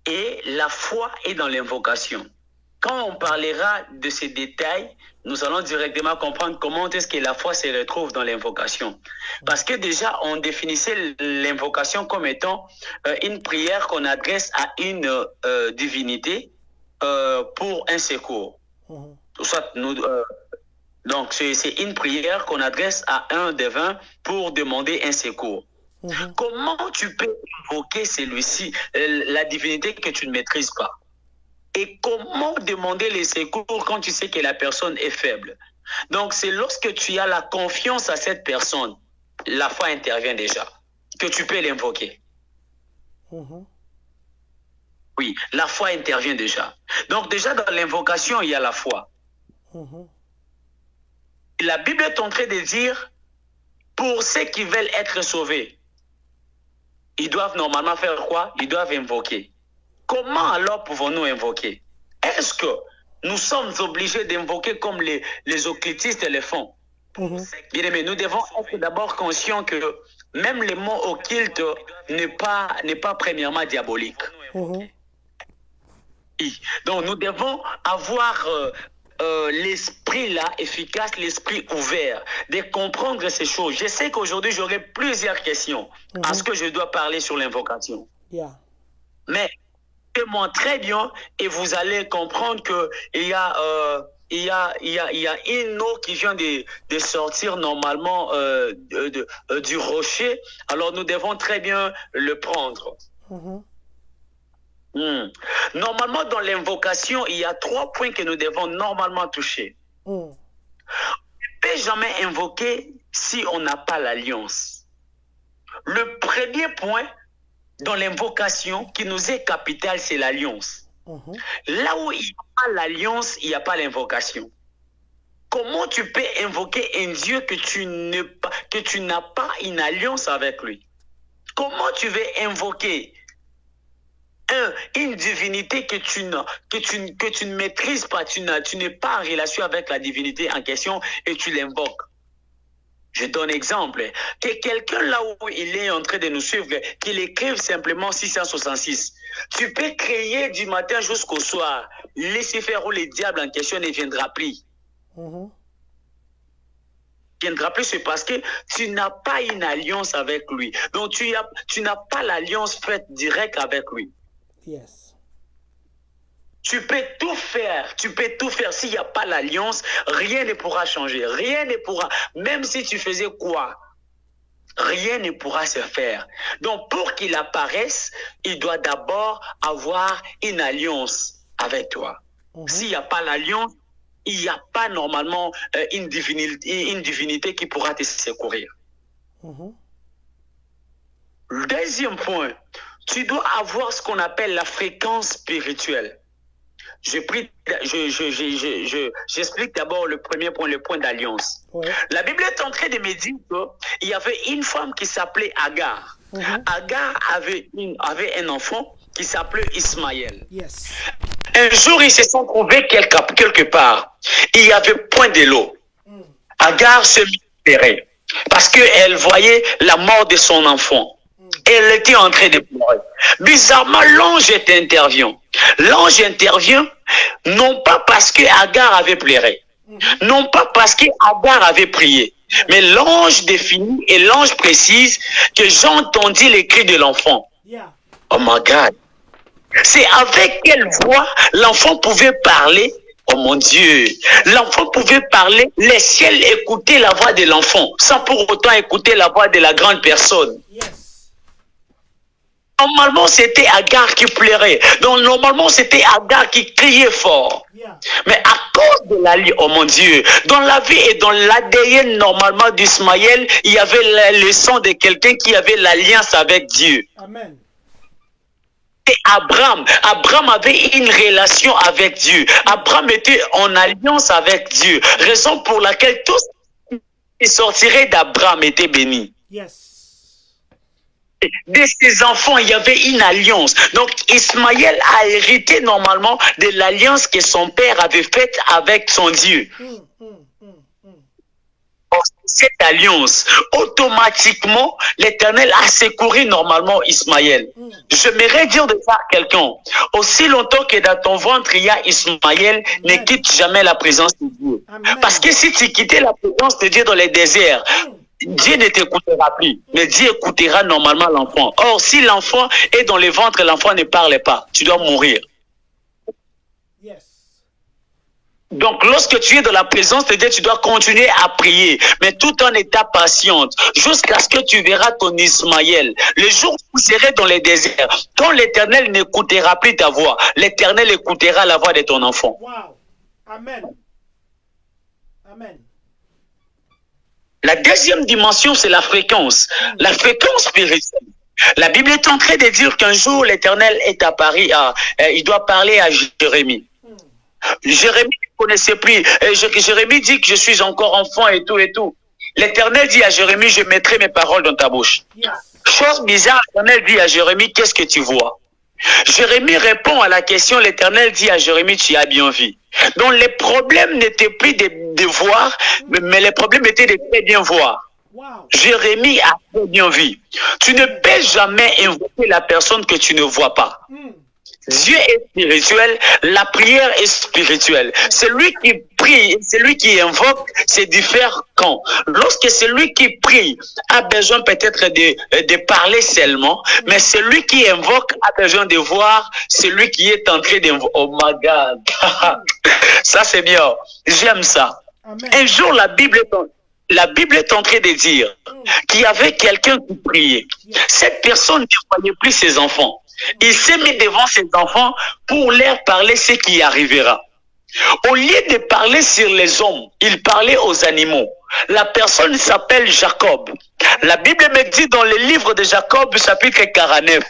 et la foi est dans l'invocation. Quand on parlera de ces détails, nous allons directement comprendre comment est-ce que la foi se retrouve dans l'invocation. Parce que déjà, on définissait l'invocation comme étant une prière qu'on adresse à une divinité pour un secours. Soit nous, donc, c'est une prière qu'on adresse à un divin pour demander un secours. Comment tu peux invoquer celui-ci, la divinité que tu ne maîtrises pas? Et comment demander les secours quand tu sais que la personne est faible? Donc, c'est lorsque tu as la confiance à cette personne, la foi intervient déjà, que tu peux l'invoquer. Oui, la foi intervient déjà. Donc, déjà dans l'invocation, il y a la foi. La Bible est en train de dire, pour ceux qui veulent être sauvés, ils doivent normalement faire quoi? Ils doivent invoquer. Comment alors pouvons-nous invoquer? Est-ce que nous sommes obligés d'invoquer comme les occultistes le font? Bien aimé, nous devons être d'abord conscients que même le mot occulte n'est pas premièrement diabolique. Donc nous devons avoir l'esprit là efficace, l'esprit ouvert, de comprendre ces choses. Je sais qu'aujourd'hui j'aurai plusieurs questions à ce que je dois parler sur l'invocation. Mais écoutez-moi très bien et vous allez comprendre que il y a une eau qui vient de sortir normalement du rocher. Alors nous devons très bien le prendre. Normalement, dans l'invocation, il y a 3 points que nous devons normalement toucher. On ne peut jamais invoquer si on n'a pas l'alliance. Le premier point dans l'invocation qui nous est capital, c'est l'alliance. Là où il n'y a pas l'alliance, il n'y a pas l'invocation. Comment tu peux invoquer un Dieu que tu n'as pas une alliance avec lui? Comment tu veux invoquer une divinité que tu ne maîtrises pas, tu n'es pas en relation avec la divinité en question et tu l'invoques? Je donne exemple. Que quelqu'un là où il est en train de nous suivre, qu'il écrive simplement 666. Tu peux crier du matin jusqu'au soir. Lucifer ou le diable en question ne viendra plus. Viendra plus, c'est parce que tu n'as pas une alliance avec lui. Donc tu n'as pas l'alliance faite directe avec lui. Tu peux tout faire. S'il n'y a pas l'alliance, rien ne pourra changer. Rien ne pourra, même si tu faisais quoi, rien ne pourra se faire. Donc, pour qu'il apparaisse, il doit d'abord avoir une alliance avec toi. S'il n'y a pas l'alliance, il n'y a pas normalement une divinité qui pourra te secourir. Le deuxième point, tu dois avoir ce qu'on appelle la fréquence spirituelle. J'explique d'abord le premier point, le point d'alliance. La Bible est en train de me dire qu'il y avait une femme qui s'appelait Agar. Agar avait un enfant qui s'appelait Ismaël. Un jour, ils se sont trouvés quelque part. Il n'y avait point de l'eau. Agar se mistérait parce qu'elle voyait la mort de son enfant. Elle était en train de pleurer. Bizarrement, l'ange intervient. L'ange intervient non pas parce que Agar avait pleuré, non pas parce que Agar avait prié, mais l'ange définit et l'ange précise que j'entendis les cris de l'enfant. Oh my God! C'est avec quelle voix l'enfant pouvait parler? Oh mon Dieu! L'enfant pouvait parler, les ciels écoutaient la voix de l'enfant, sans pour autant écouter la voix de la grande personne. Normalement, c'était Agar qui pleurait. Donc, normalement, c'était Agar qui criait fort. Mais à cause de l'alliance, oh mon Dieu, dans la vie et dans l'ADN normalement d'Ismaël, il y avait le sang de quelqu'un qui avait l'alliance avec Dieu. Amen. Et Abraham avait une relation avec Dieu. Abraham était en alliance avec Dieu. Raison pour laquelle tout ce qui sortirait d'Abraham était béni. De ses enfants, il y avait une alliance. Donc, Ismaël a hérité normalement de l'alliance que son père avait faite avec son Dieu. Cette alliance, automatiquement, l'Éternel a secouru normalement Ismaël. J'aimerais dire de ça à quelqu'un, aussi longtemps que dans ton ventre il y a Ismaël, ne quitte jamais la présence de Dieu. Parce que si tu quittais la présence de Dieu dans les déserts, Dieu ne t'écoutera plus, mais Dieu écoutera normalement l'enfant. Or, si l'enfant est dans le ventre, l'enfant ne parle pas, tu dois mourir. Donc, lorsque tu es dans la présence de Dieu, tu dois continuer à prier, mais tout en étant patiente, jusqu'à ce que tu verras ton Ismaël. Le jour où tu seras dans les déserts, quand l'Éternel n'écoutera plus ta voix, l'Éternel écoutera la voix de ton enfant. Wow. Amen. Amen. La deuxième dimension, c'est la fréquence spirituelle. La Bible est en train de dire qu'un jour, l'Éternel est apparu, il doit parler à Jérémie. Jérémie ne connaissait plus. Jérémie dit que je suis encore enfant et tout et tout. L'Éternel dit à Jérémie, je mettrai mes paroles dans ta bouche. Chose bizarre, l'Éternel dit à Jérémie, qu'est-ce que tu vois? Jérémie répond à la question, l'Éternel dit à Jérémie, tu as bien vu. Donc les problèmes n'étaient plus de voir, mais les problèmes étaient de très bien voir. Jérémie a très bien vu. Tu ne peux jamais invoquer la personne que tu ne vois pas. Dieu est spirituel, la prière est spirituelle. Celui qui prie, celui qui invoque, c'est différent. Lorsque celui qui prie a besoin peut-être de parler seulement, mais celui qui invoque a besoin de voir celui qui est en train d'invoquer. Oh my God! Ça c'est bien. J'aime ça. Amen. Un jour, la Bible est en train de dire qu'il y avait quelqu'un qui priait. Cette personne ne voyait plus ses enfants. Il s'est mis devant ses enfants pour leur parler ce qui arrivera. Au lieu de parler sur les hommes, il parlait aux animaux. La personne s'appelle Jacob. La Bible me dit dans le livre de Jacob, chapitre 49,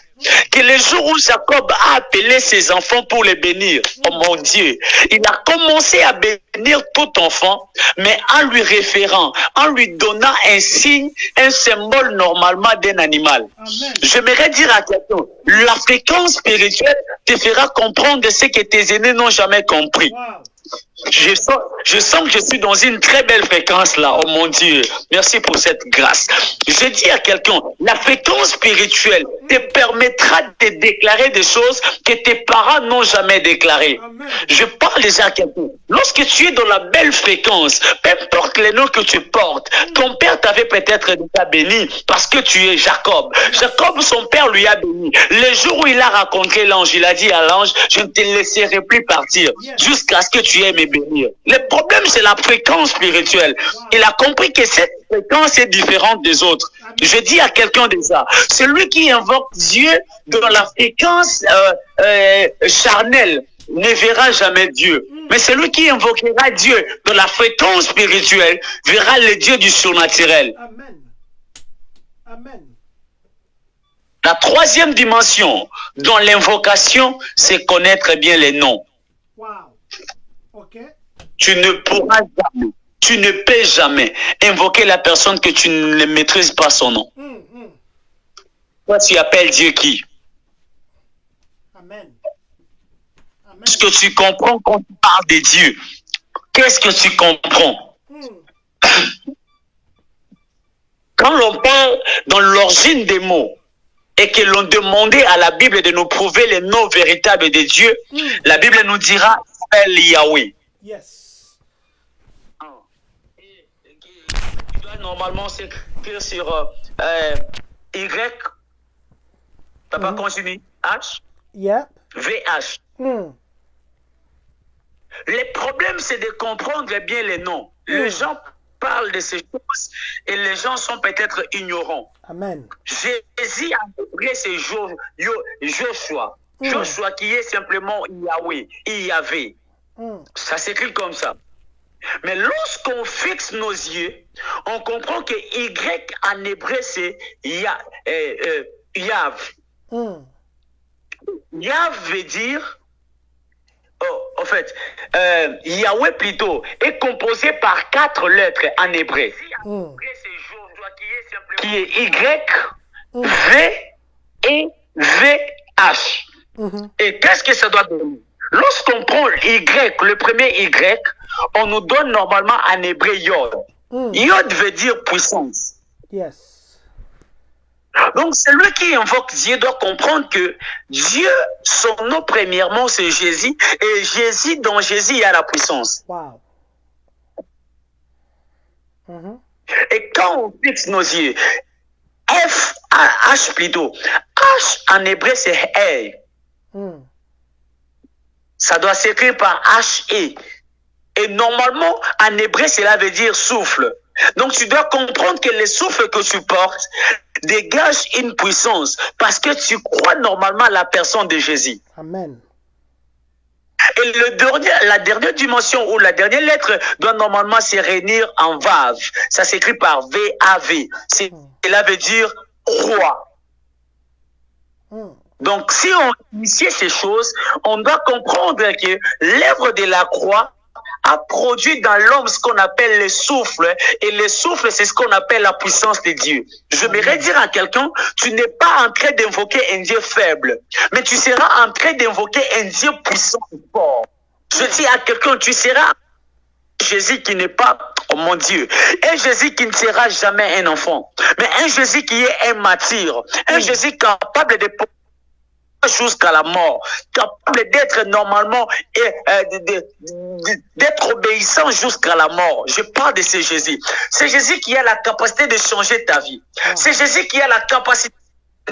que le jour où Jacob a appelé ses enfants pour les bénir, oh mon Dieu, il a commencé à bénir tout enfant, mais en lui référant, en lui donnant un signe, un symbole normalement d'un animal. Amen. J'aimerais dire à quelqu'un, la fréquence spirituelle te fera comprendre ce que tes aînés n'ont jamais compris. Wow. Je sens que je suis dans une très belle fréquence là. Oh mon Dieu, merci pour cette grâce. Je dis à quelqu'un, la fréquence spirituelle te permettra de déclarer des choses que tes parents n'ont jamais déclarées. Amen. Je parle déjà à quelqu'un. Lorsque tu es dans la belle fréquence, peu importe les noms que tu portes, ton père t'avait peut-être déjà béni parce que tu es Jacob. Jacob, son père lui a béni. Le jour où il a rencontré l'ange, il a dit à l'ange, je ne te laisserai plus partir jusqu'à ce que tu aies me bénir. Le problème, c'est la fréquence spirituelle. Il a compris que cette fréquence est différente des autres. Je dis à quelqu'un déjà, celui qui invoque Dieu dans la fréquence charnelle ne verra jamais Dieu. Mais celui qui invoquera Dieu dans la fréquence spirituelle verra le Dieu du surnaturel. Amen. Amen. La troisième dimension dans l'invocation, c'est connaître bien les noms. Wow. OK. Tu ne pourras jamais, tu ne peux jamais invoquer la personne que tu ne maîtrises pas son nom. Toi, tu appelles Dieu qui? Amen. Amen. Est-ce que tu comprends quand tu parles de Dieu? Qu'est-ce que tu comprends? Quand l'on parle dans l'origine des mots et que l'on demandait à la Bible de nous prouver les noms véritables de Dieu, la Bible nous dira s'appelle Yahweh. Yes. Il doit normalement s'écrire sur Y. T'as pas continué? H? Yep. VH. Le problème, c'est de comprendre bien les noms. Les gens parlent de ces choses et les gens sont peut-être ignorants. Amen. Jésus, en hébreu, c'est Joshua. Joshua qui est simplement Yahweh, Yahvé. Ça s'écrit comme ça. Mais lorsqu'on fixe nos yeux, on comprend que Y en hébreu, c'est Yav. Yav veut dire, en fait, Yahweh plutôt, est composé par 4 lettres en hébreu. C'est Joshua qui est Y, V et VH. Et qu'est-ce que ça doit donner? Lorsqu'on prend Y, le premier Y, on nous donne normalement en hébreu Yod. Yod veut dire puissance. Yes. Donc, celui qui invoque Dieu doit comprendre que Dieu, son nom premièrement, c'est Jésus. Et Jésus, dans Jésus, il y a la puissance. Wow. Et quand on fixe nos yeux, H plutôt, H en hébreu, c'est Hey. Ça doit s'écrire par H-E. Et normalement, en hébreu, cela veut dire souffle. Donc, tu dois comprendre que le souffle que tu portes dégage une puissance parce que tu crois normalement à la personne de Jésus. Amen. Et la dernière dimension ou la dernière lettre doit normalement se réunir en Vav. Ça s'écrit par V-A-V. Cela veut dire roi. Donc, si on initie ces choses, on doit comprendre que l'œuvre de la croix a produit dans l'homme ce qu'on appelle le souffle. Et le souffle, c'est ce qu'on appelle la puissance de Dieu. Je voudrais dire à quelqu'un, tu n'es pas en train d'invoquer un Dieu faible, mais tu seras en train d'invoquer un Dieu puissant et fort. Je dis à quelqu'un, tu seras Jésus qui n'est pas, oh mon Dieu, un Jésus qui ne sera jamais un enfant, mais un Jésus qui est un martyr, un Jésus capable de jusqu'à la mort, capable d'être normalement et d'être obéissant jusqu'à la mort. Je parle de ce Jésus. C'est Jésus qui a la capacité de changer ta vie. C'est Jésus qui a la capacité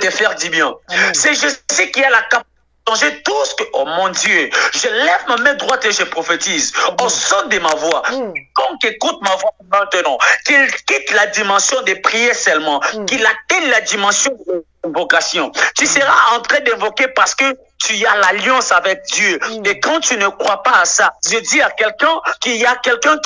de faire du bien. C'est Jésus qui a la capacité changer tout ce que, oh mon Dieu, je lève ma main droite et je prophétise au son de ma voix. Quiconque écoute ma voix maintenant, qu'il quitte la dimension de prière seulement, qu'il atteigne la dimension de vocation. Tu seras en train d'invoquer parce que tu as l'alliance avec Dieu. Et quand tu ne crois pas à ça, je dis à quelqu'un qu'il y a quelqu'un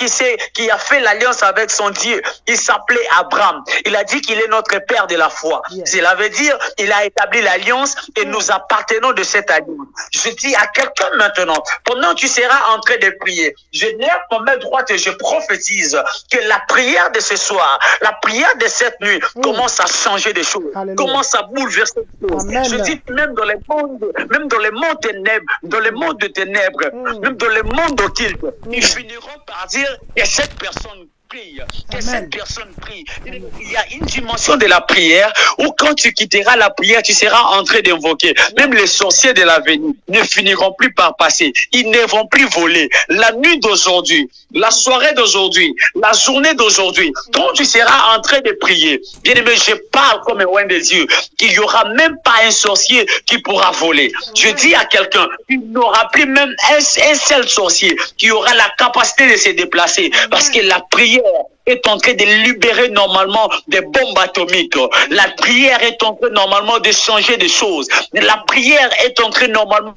qui a fait l'alliance avec son Dieu. Il s'appelait Abraham. Il a dit qu'il est notre père de la foi. Cela veut dire il a établi l'alliance et nous appartenons de cette alliance. Je dis à quelqu'un maintenant, pendant que tu seras en train de prier, je lève ma main droite et je prophétise que la prière de ce soir, la prière de cette nuit commence à changer des choses, commence à bouleverser des choses. Je dis même dans les mondes ténèbres, dans les mondes de ténèbres, même dans les mondes occultes, ils finiront par dire que cette personne prie, que cette personne prie. Il y a une dimension de la prière où quand tu quitteras la prière, tu seras en train d'invoquer. Même les sorciers de l'avenir ne finiront plus par passer. Ils ne vont plus voler. La nuit d'aujourd'hui, la soirée d'aujourd'hui, la journée d'aujourd'hui, quand tu seras en train de prier, bien aimé, je parle comme un roi de Dieu, qu'il n'y aura même pas un sorcier qui pourra voler. Je dis à quelqu'un, il n'y aura plus même un seul sorcier qui aura la capacité de se déplacer parce que la prière est en train de libérer normalement des bombes atomiques. La prière est en train normalement de changer des choses. La prière est en train normalement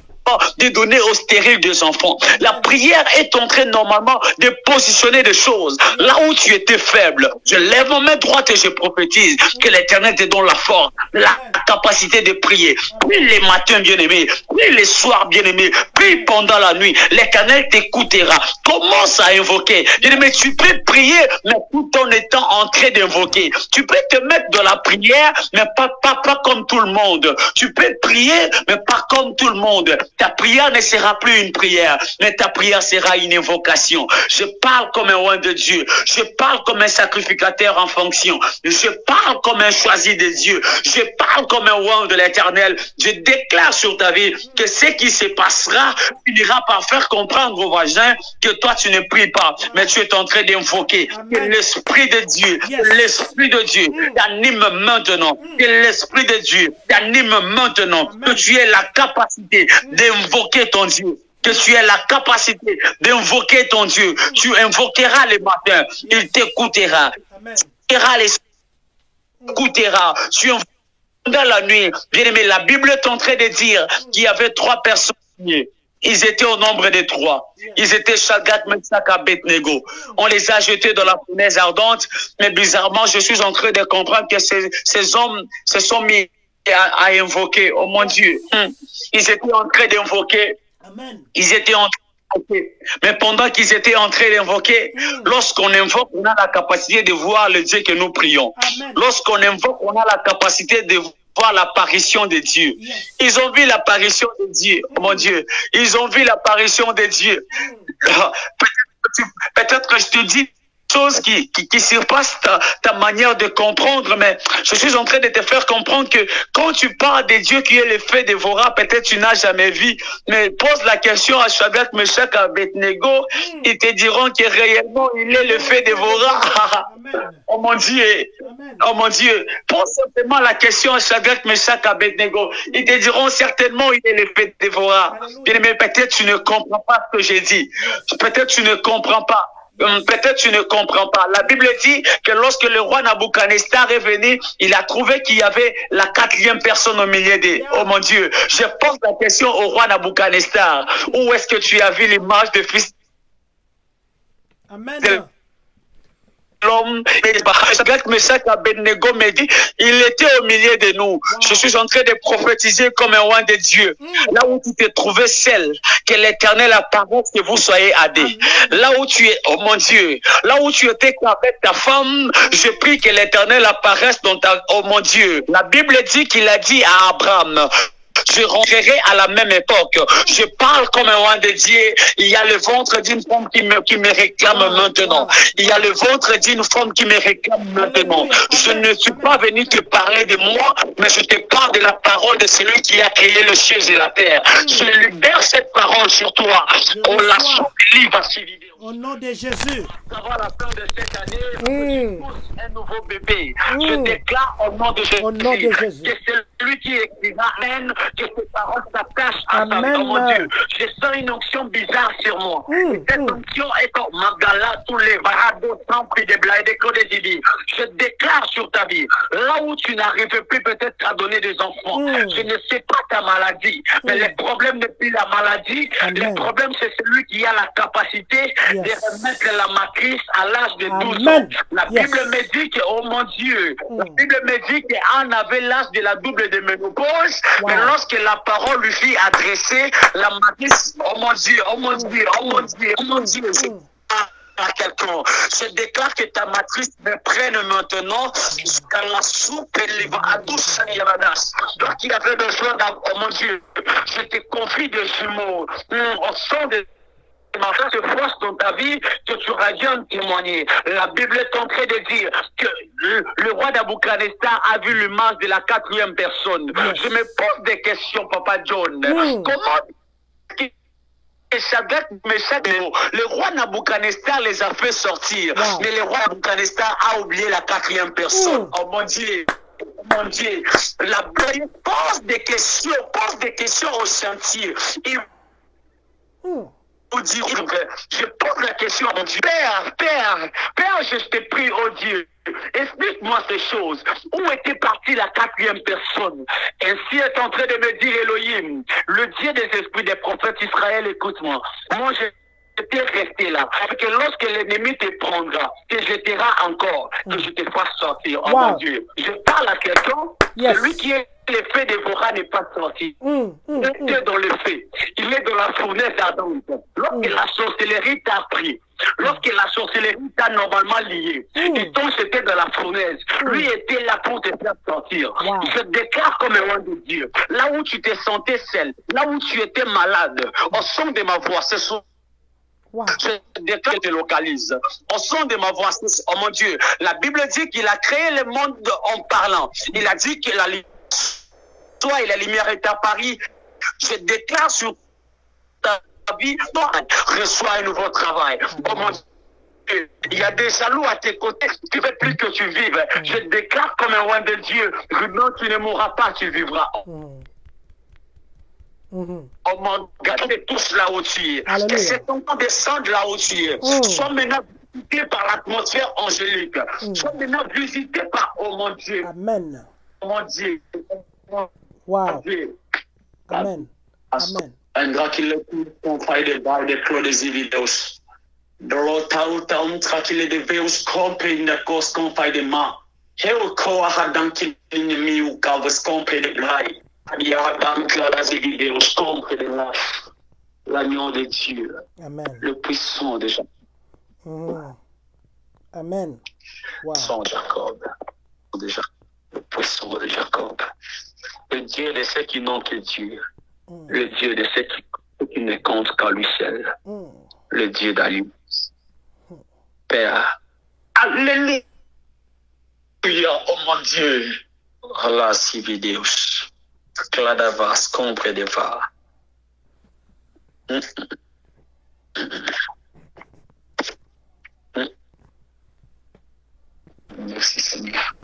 de donner aux stériles des enfants. La prière est en train normalement de positionner des choses là où tu étais faible. Je lève ma main droite et je prophétise que l'Éternel te donne la force, la capacité de prier. Prie les matins, bien-aimés, prie les soirs, bien-aimés, prie pendant la nuit. L'Éternel t'écoutera. Commence à invoquer. Bien-aimé, tu peux prier, mais tout en étant en train d'invoquer. Tu peux te mettre dans la prière, mais pas comme tout le monde. Tu peux prier, mais pas comme tout le monde. Ta prière ne sera plus une prière, mais ta prière sera une invocation. Je parle comme un roi de Dieu. Je parle comme un sacrificateur en fonction. Je parle comme un choisi de Dieu. Je parle comme un roi de l'Éternel. Je déclare sur ta vie que ce qui se passera finira par faire comprendre aux voisins que toi tu ne pries pas, mais tu es en train d'invoquer. Que l'Esprit de Dieu, l'Esprit de Dieu t'anime maintenant. Que l'Esprit de Dieu t'anime maintenant. Que tu aies la capacité d'invoquer ton Dieu, que tu aies la capacité d'invoquer ton Dieu. Tu invoqueras le matin, il t'écoutera. Tu écoutera. Tu invoqueras dans la nuit. Bien aimé, la Bible est en train de dire qu'il y avait 3 personnes. Ils étaient au nombre de 3. Ils étaient Shadrach, Meshach, Abednego. On les a jetés dans la fournaise ardente, mais bizarrement, je suis en train de comprendre que ces hommes se sont mis à invoquer. Oh mon Dieu. Ils étaient en train d'invoquer. Ils étaient en train d'invoquer. Mais pendant qu'ils étaient en train d'invoquer, lorsqu'on invoque, on a la capacité de voir le Dieu que nous prions. Lorsqu'on invoque, on a la capacité de voir l'apparition de Dieu. Ils ont vu l'apparition de Dieu. Oh mon Dieu. Ils ont vu l'apparition de Dieu. Peut-être que je te dis choses qui surpassent ta manière de comprendre, mais je suis en train de te faire comprendre que quand tu parles de Dieu qui est le fait dévorant, peut-être tu n'as jamais vu, mais pose la question à Shadrach, Meshach, Abednego, ils te diront que réellement il est le fait dévorant. Oh mon Dieu, oh mon Dieu, pose simplement la question à Shadrach, Meshach, Abednego, ils te diront certainement il est le fait dévorant. Mais peut-être tu ne comprends pas ce que j'ai dit, peut-être tu ne comprends pas. Peut-être tu ne comprends pas. La Bible dit que lorsque le roi Nabuchodonosor est venu, il a trouvé qu'il y avait la 4e personne au milieu des... Oh mon Dieu, je pose la question au roi Nabuchodonosor. Où est-ce que tu as vu l'image de fils de l'homme? Meshach, Abednego me dit, il était au milieu de nous. Je suis en train de prophétiser comme un roi de Dieu. Là où tu te trouvais seul, que l'Éternel apparaisse, que vous soyez aidés. Là où tu es, oh mon Dieu, là où tu étais avec ta femme, je prie que l'Éternel apparaisse dans ta, oh mon Dieu. La Bible dit qu'il a dit à Abraham, je rentrerai à la même époque. Je parle comme un roi de Dieu. Il y a le ventre d'une femme qui me réclame maintenant. Il y a le ventre d'une femme qui me réclame maintenant. Je ne suis pas venu te parler de moi, mais je te parle de la parole de celui qui a créé le ciel et la terre. Je libère cette parole sur toi. On la livre à ces vidéos. Au nom de Jésus. Avant la fin de cette année, je pousse un nouveau bébé. Je déclare au nom de Jésus, que celui qui écrira Amen, que ses paroles s'attachent à sa vie. Oh mon Dieu, je sens une onction bizarre sur moi. Cette onction est comme Magala, tous les Varado, Sampri, des Blagues, des Claude des Zibi. Je déclare sur ta vie, là où tu n'arrives plus peut-être à donner des enfants, je ne sais pas ta maladie, mais le problème n'est plus la maladie, le problème c'est celui qui a la capacité de remettre la matrice à l'âge de 12 ans. La Bible me dit que, oh mon Dieu, la Bible me dit qu'Anne avait l'âge de la double de ménopause, mais lorsque la parole lui fit adresser la matrice, oh mon Dieu, oh mon Dieu, oh mon Dieu, oh mon Dieu, à quelqu'un. Je déclare que ta matrice me prenne maintenant jusqu'à la soupe et à 12 Yavadas. Donc il avait besoin d'un, oh mon Dieu, je te confie de jumeaux, au son de ma frère se force dans ta vie que tu auras bien témoigner. La Bible est en train de dire que le roi Nabuchodonosor a vu l'image de la 4e personne. Je me pose des questions, Papa John. Comment le roi Nabuchodonosor les a fait sortir, mais le roi Nabuchodonosor a oublié la 4e personne. Oh mon Dieu! Mon Dieu, la Bible pose des questions au chantier. Vous dire, je pose la question à mon Dieu. Père, je te prie, oh Dieu, explique-moi ces choses. Où était partie la 4e personne? Ainsi est en train de me dire Elohim, le Dieu des esprits des prophètes Israël, écoute-moi. Moi, j'étais resté là. Parce que lorsque l'ennemi te prendra, te jettera encore, que je te fasse sortir. Oh mon Dieu, je parle à quelqu'un, celui qui est l'effet dévorant n'est pas sorti. Il est dans le feu. Il est dans la fournaise ardente. Lorsque la sorcellerie t'a pris, lorsque la sorcellerie t'a normalement lié, et donc c'était dans la fournaise, lui était là pour te faire sortir. Je déclare comme un roi de Dieu, là où tu te sentais seul, là où tu étais malade, au son de ma voix, ce sont je déclare que je te localise. Au son de ma voix, oh mon Dieu, la Bible dit qu'il a créé le monde en parlant. Il a dit que la toi et la lumière est à Paris. Je déclare sur ta vie, toi, reçois un nouveau travail. Oh mon Dieu, il y a des jaloux à tes côtés qui ne veulent plus que tu vives. Je déclare comme un roi de Dieu, non, tu ne mourras pas, tu vivras. Oh mon Dieu, te touche là où tu es. Que cet enfant descende là où tu es. Sois maintenant visité par l'atmosphère angélique. Sois maintenant visité par, oh mon Dieu. Amen. Oh mon Dieu. Wow. Amen. Amen. Andra qu'il confie de bar de Claude des vidéos. Dorota tranquille de veus compre na cos confie de ma. Heu ko hadan qu'il ne mi ou cavas compre de blai. Il y a dans Claude des vidéos compre de l'agneau de Dieu. Amen. Le puissant de Jacob. Amen. Wow. Son Jacob. Le puissant de Jacob. Le Dieu de ceux qui n'ont que Dieu. Le Dieu de ceux qui ne comptent qu'à lui seul. Le Dieu d'Alliance. Père. Alléluia. Oh mon Dieu. Allah si vidéos. Cladavas compre de va. Merci Seigneur.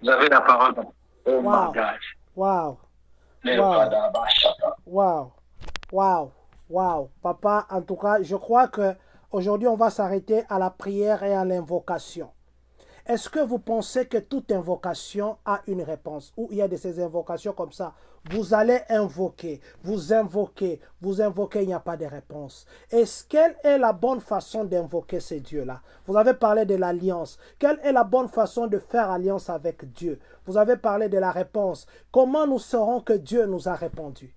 Vous avez la parole. Oh my God. Wow. Papa, en tout cas, je crois que aujourd'hui on va s'arrêter à la prière et à l'invocation. Est-ce que vous pensez que toute invocation a une réponse? Ou il y a de ces invocations comme ça? Vous allez invoquer, vous invoquez, il n'y a pas de réponse. Quelle est la bonne façon d'invoquer ces dieux-là? Vous avez parlé de l'alliance. Quelle est la bonne façon de faire alliance avec Dieu? Vous avez parlé de la réponse. Comment nous saurons que Dieu nous a répondu?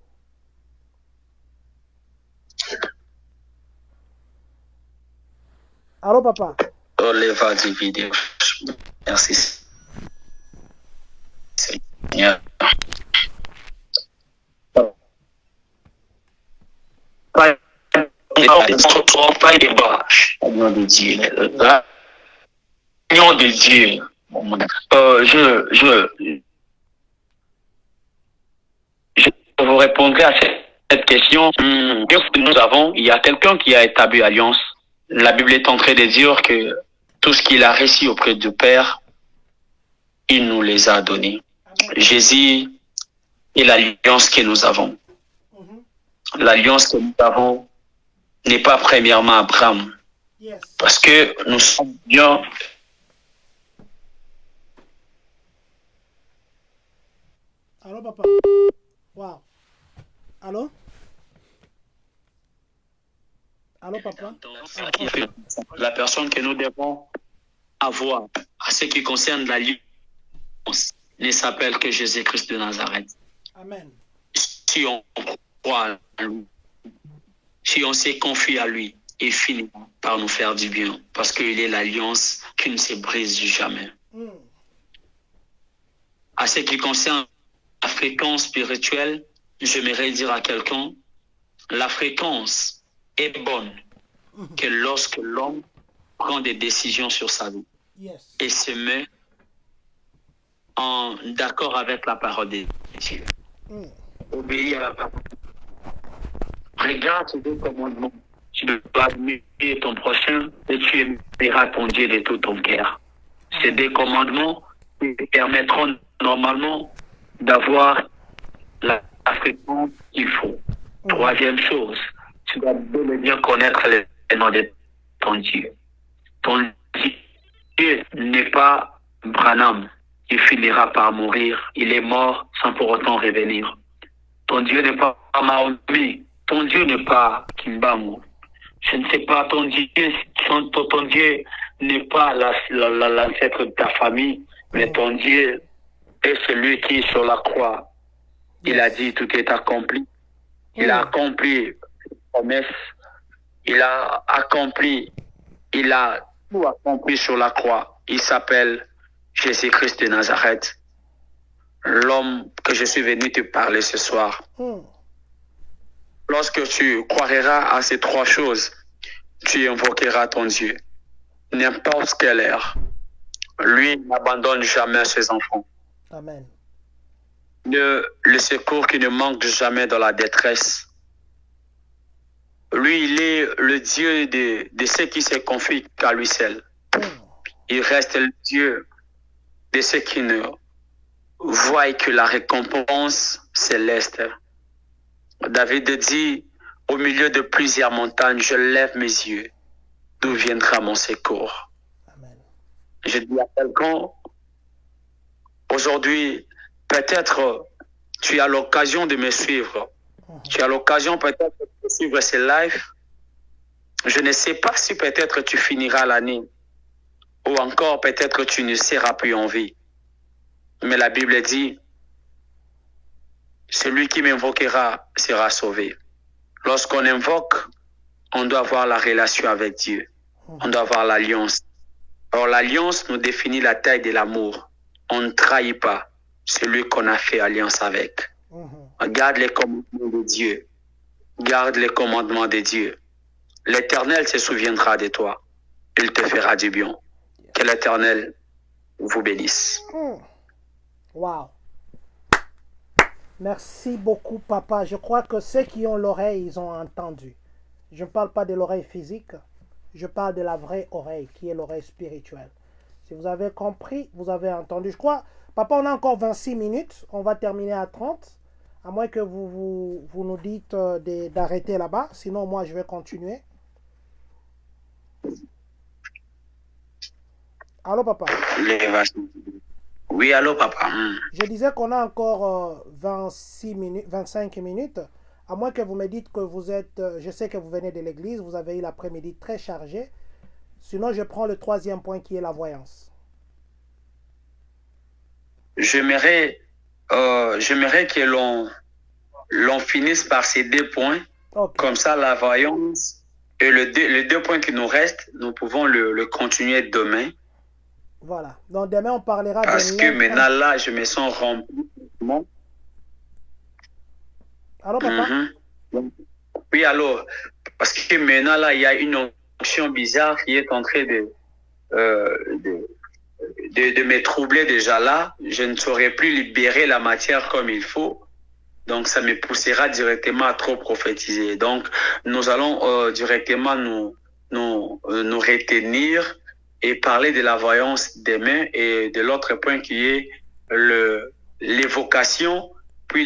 Allô, papa? Merci Seigneur. pas débat. L'agneau de Dieu. L'agneau de Dieu. Je vous répondrai à cette question. Que nous avons, il y a quelqu'un qui a établi alliance. La Bible est en train de dire que tout ce qu'il a reçu auprès du Père, il nous les a donnés. Jésus est l'alliance que nous avons. L'alliance que nous avons n'est pas premièrement Abraham. Parce que nous sommes bien. Allô, papa? Wow. Allô? Allô, papa? La personne que nous devons avoir à ce qui concerne l'alliance ne s'appelle que Jésus-Christ de Nazareth. Amen. Si on croit en lui, si on se confie à lui, il finit par nous faire du bien. Parce qu'il est l'alliance qui ne se brise jamais. À ce qui concerne la fréquence spirituelle, j'aimerais dire à quelqu'un, la fréquence est bonne que lorsque l'homme prend des décisions sur sa vie et se met en d'accord avec la parole de Dieu. Obéis à la parole. Regarde ces deux commandements. Tu dois aimer ton prochain et tu aimeras ton Dieu de tout ton cœur. Ces deux commandements te permettront normalement d'avoir la fréquence qu'il faut. Troisième chose, tu dois bel et bien connaître le nom de ton Dieu. Ton Dieu n'est pas Branham. Il finira par mourir. Il est mort sans pour autant revenir. Ton Dieu n'est pas Mahomet. Ton Dieu n'est pas Kimbamu. Je ne sais pas, ton Dieu n'est pas l'ancêtre de ta famille, mais ton Dieu est celui qui est sur la croix. Il a dit tout est accompli. Il a accompli la promesse. Il a tout accompli sur la croix. Il s'appelle Jésus-Christ de Nazareth, l'homme que je suis venu te parler ce soir. Lorsque tu croiras à ces trois choses, tu invoqueras ton Dieu. N'importe quelle heure. Lui n'abandonne jamais ses enfants. Amen. Le secours qui ne manque jamais dans la détresse. Lui, il est le Dieu de ceux qui se confient qu'à lui seul. Il reste le Dieu de ceux qui ne voient que la récompense céleste. David dit, au milieu de plusieurs montagnes, je lève mes yeux. D'où viendra mon secours? Amen. Je dis à quelqu'un, aujourd'hui, peut-être tu as l'occasion de me suivre. Tu as l'occasion peut-être de suivre ces lives. Je ne sais pas si peut-être tu finiras l'année ou encore peut-être tu ne seras plus en vie. Mais la Bible dit, celui qui m'invoquera sera sauvé. Lorsqu'on invoque, on doit avoir la relation avec Dieu. On doit avoir l'alliance. Alors l'alliance nous définit la taille de l'amour. On ne trahit pas celui qu'on a fait alliance avec. Garde les commandements de Dieu. Garde les commandements de Dieu. L'Éternel se souviendra de toi. Il te fera du bien. Que l'Éternel vous bénisse. Wow. Merci beaucoup, papa. Je crois que ceux qui ont l'oreille, ils ont entendu. Je ne parle pas de l'oreille physique. Je parle de la vraie oreille, qui est l'oreille spirituelle. Si vous avez compris, vous avez entendu. Je crois, papa, on a encore 26 minutes. On va terminer à 30. À moins que vous nous dites d'arrêter là-bas. Sinon, moi, je vais continuer. Allô, papa? Oui, allô, papa. Je disais qu'on a encore 26 minutes, 25 minutes. À moins que vous me dites que vous êtes... je sais que vous venez de l'église. Vous avez eu l'après-midi très chargé. Sinon, je prends le troisième point qui est la voyance. J'aimerais que l'on finisse par ces deux points. Okay. Comme ça, la voyance et les deux points qui nous restent, nous pouvons le continuer demain. Voilà. Donc, demain, on parlera parce que maintenant, là, je me sens rempli. Allô, papa? Oui, allô. Parce que maintenant, là, il y a une onction bizarre qui est en train de me troubler déjà là. Je ne saurais plus libérer la matière comme il faut. Donc, ça me poussera directement à trop prophétiser. Donc, nous allons directement nous retenir et parler de la voyance des mains et de l'autre point qui est l'évocation, puis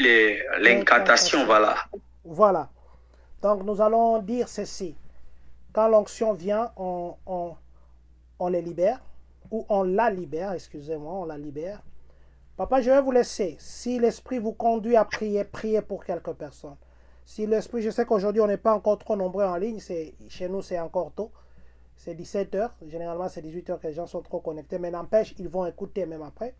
l'incantation, voilà. Voilà. Donc, nous allons dire ceci. Quand l'onction vient, on les libère, ou on la libère, excusez-moi, on la libère. Papa, je vais vous laisser. Si l'Esprit vous conduit à prier, priez pour quelques personnes. Si l'Esprit, je sais qu'aujourd'hui, on n'est pas encore trop nombreux en ligne. Chez nous, c'est encore tôt. C'est 17h. Généralement, c'est 18h que les gens sont trop connectés. Mais n'empêche, ils vont écouter même après.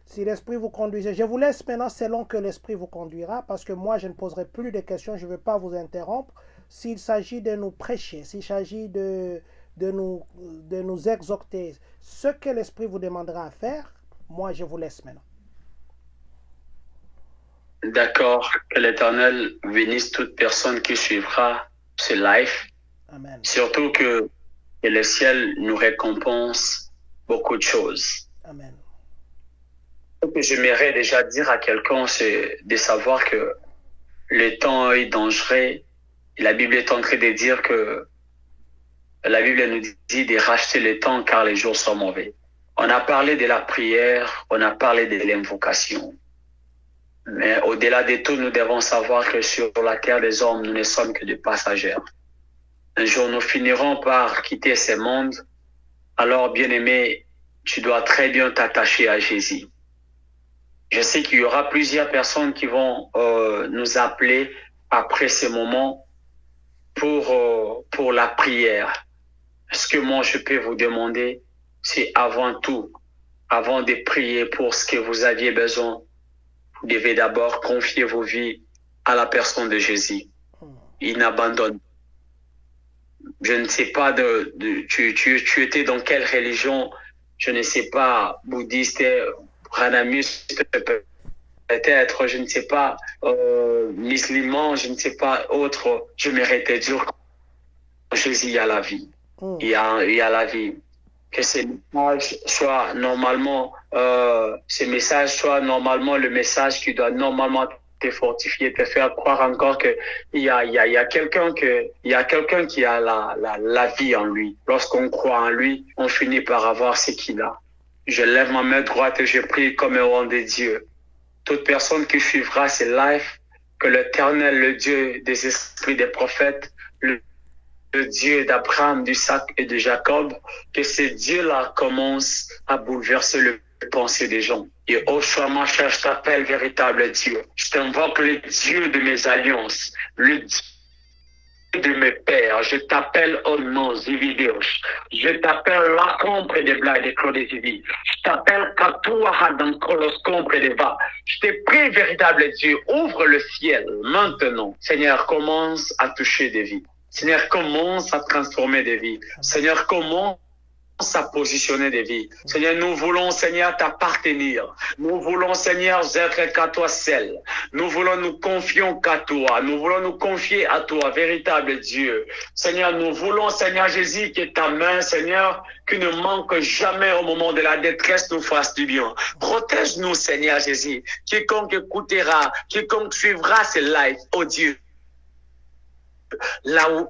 Si l'Esprit vous conduisait, je vous laisse maintenant selon que l'Esprit vous conduira. Parce que moi, je ne poserai plus de questions. Je ne veux pas vous interrompre. S'il s'agit de nous prêcher, s'il s'agit de nous exhorter, ce que l'Esprit vous demandera à faire, moi, je vous laisse maintenant. D'accord, que l'Éternel bénisse toute personne qui suivra ce live. Amen. Surtout que le ciel nous récompense beaucoup de choses. Amen. Ce que j'aimerais déjà dire à quelqu'un, c'est de savoir que le temps est dangereux. La Bible est en train de dire que la Bible nous dit de racheter le temps car les jours sont mauvais. On a parlé de la prière, on a parlé de l'invocation. Mais au-delà de tout, nous devons savoir que sur la terre des hommes, nous ne sommes que des passagers. Un jour, nous finirons par quitter ce monde. Alors, bien-aimé, tu dois très bien t'attacher à Jésus. Je sais qu'il y aura plusieurs personnes qui vont nous appeler après ce moment pour la prière. Ce que moi, je peux vous demander, c'est avant tout, avant de prier pour ce que vous aviez besoin, vous devez d'abord confier vos vies à la personne de Jésus. Il n'abandonne. Je ne sais pas tu étais dans quelle religion, je ne sais pas, bouddhiste, ranamiste, peut-être, je ne sais pas, musulman, je ne sais pas, autre, je m'arrêtais dire Jésus, il y a la vie. Il y a la vie. Que ces messages soient normalement, le message qui doit normalement te fortifier, te faire croire encore que il y a quelqu'un qui a la vie en lui. Lorsqu'on croit en lui, on finit par avoir ce qu'il a. Je lève ma main droite et je prie comme un roi de Dieu. Toute personne qui suivra ces lives, que l'Éternel, le Dieu des esprits des prophètes, le Dieu d'Abraham, d'Isaac et de Jacob, que ce Dieu-là commence à bouleverser le pensée des gens. Et oh, ma chère, je t'appelle véritable Dieu. Je t'invoque le Dieu de mes alliances, le Dieu de mes pères. Je t'appelle au nom Zivideus. Je t'appelle la compre des blagues des clos des Zivi. Je t'appelle Katoua dans Kolos compre des va. Je te prie, véritable Dieu, ouvre le ciel maintenant. Seigneur, commence à toucher des vies. Seigneur, commence à transformer des vies. Seigneur, commence à positionner des vies. Seigneur, nous voulons, Seigneur, t'appartenir. Nous voulons, Seigneur, être qu'à toi seul. Nous voulons nous confier qu'à toi. Nous voulons nous confier à toi, véritable Dieu. Seigneur, nous voulons, Seigneur Jésus, que ta main, Seigneur, qui ne manque jamais au moment de la détresse, nous fasse du bien. Protège-nous, Seigneur Jésus. Quiconque écoutera, quiconque suivra ce live, oh Dieu, là où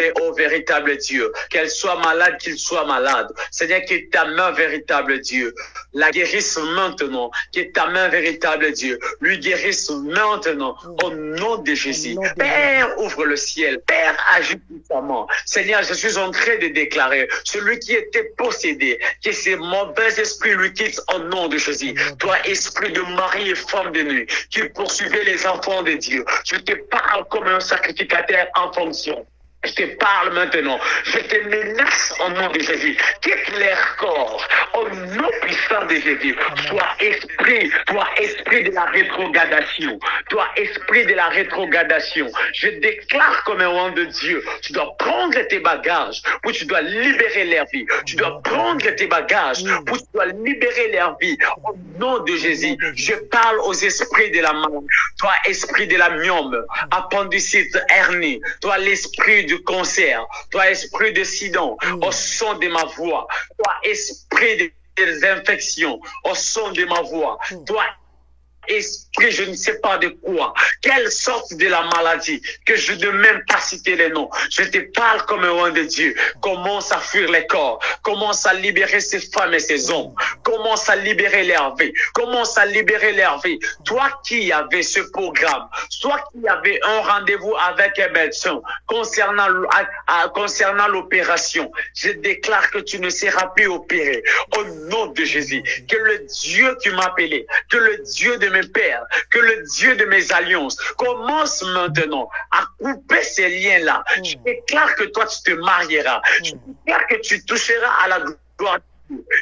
est au véritable Dieu, qu'elle soit malade, qu'il soit malade. Seigneur, que ta main, véritable Dieu, la guérisse maintenant, que ta main, véritable Dieu, lui guérisse maintenant, au nom de Jésus. Père, ouvre le ciel. Père, agis puissamment. Seigneur, je suis en train de déclarer, celui qui était possédé, que ces mauvais esprits lui quittent au nom de Jésus. Toi, esprit de mari et femme de nuit, qui poursuivait les enfants de Dieu, je te parle comme un sacrificateur en fonction. Je te parle maintenant. Je te menace au nom de Jésus. Quitte leur corps au nom puissant de Jésus. Toi esprit de la rétrogradation. Toi esprit de la rétrogradation. Je déclare comme un roi de Dieu. Tu dois prendre tes bagages pour tu dois libérer leur vie. Tu dois prendre tes bagages pour tu dois libérer leur vie. Au nom de Jésus, je parle aux esprits de la maladie. Toi esprit de la myome, appendicite, hernie. Toi l'esprit du cancer, toi esprit de Sidon, au son de ma voix, toi esprit des infections, au son de ma voix, toi esprit, je ne sais pas de quoi, quelle sorte de la maladie, que je ne même pas citer les noms. Je te parle comme un roi de Dieu. Commence à fuir les corps, commence à libérer ces femmes et ces hommes, commence à libérer leur vie, commence à libérer leur vie. Toi qui avais ce programme, toi qui avais un rendez-vous avec un médecin concernant l'opération, je déclare que tu ne seras plus opéré. Au nom de Jésus, que le Dieu qui m'a appelé, que le Dieu de mes pères, que le Dieu de mes alliances commence maintenant à couper ces liens-là. Je déclare que toi, tu te marieras. Je déclare que tu toucheras à la gloire.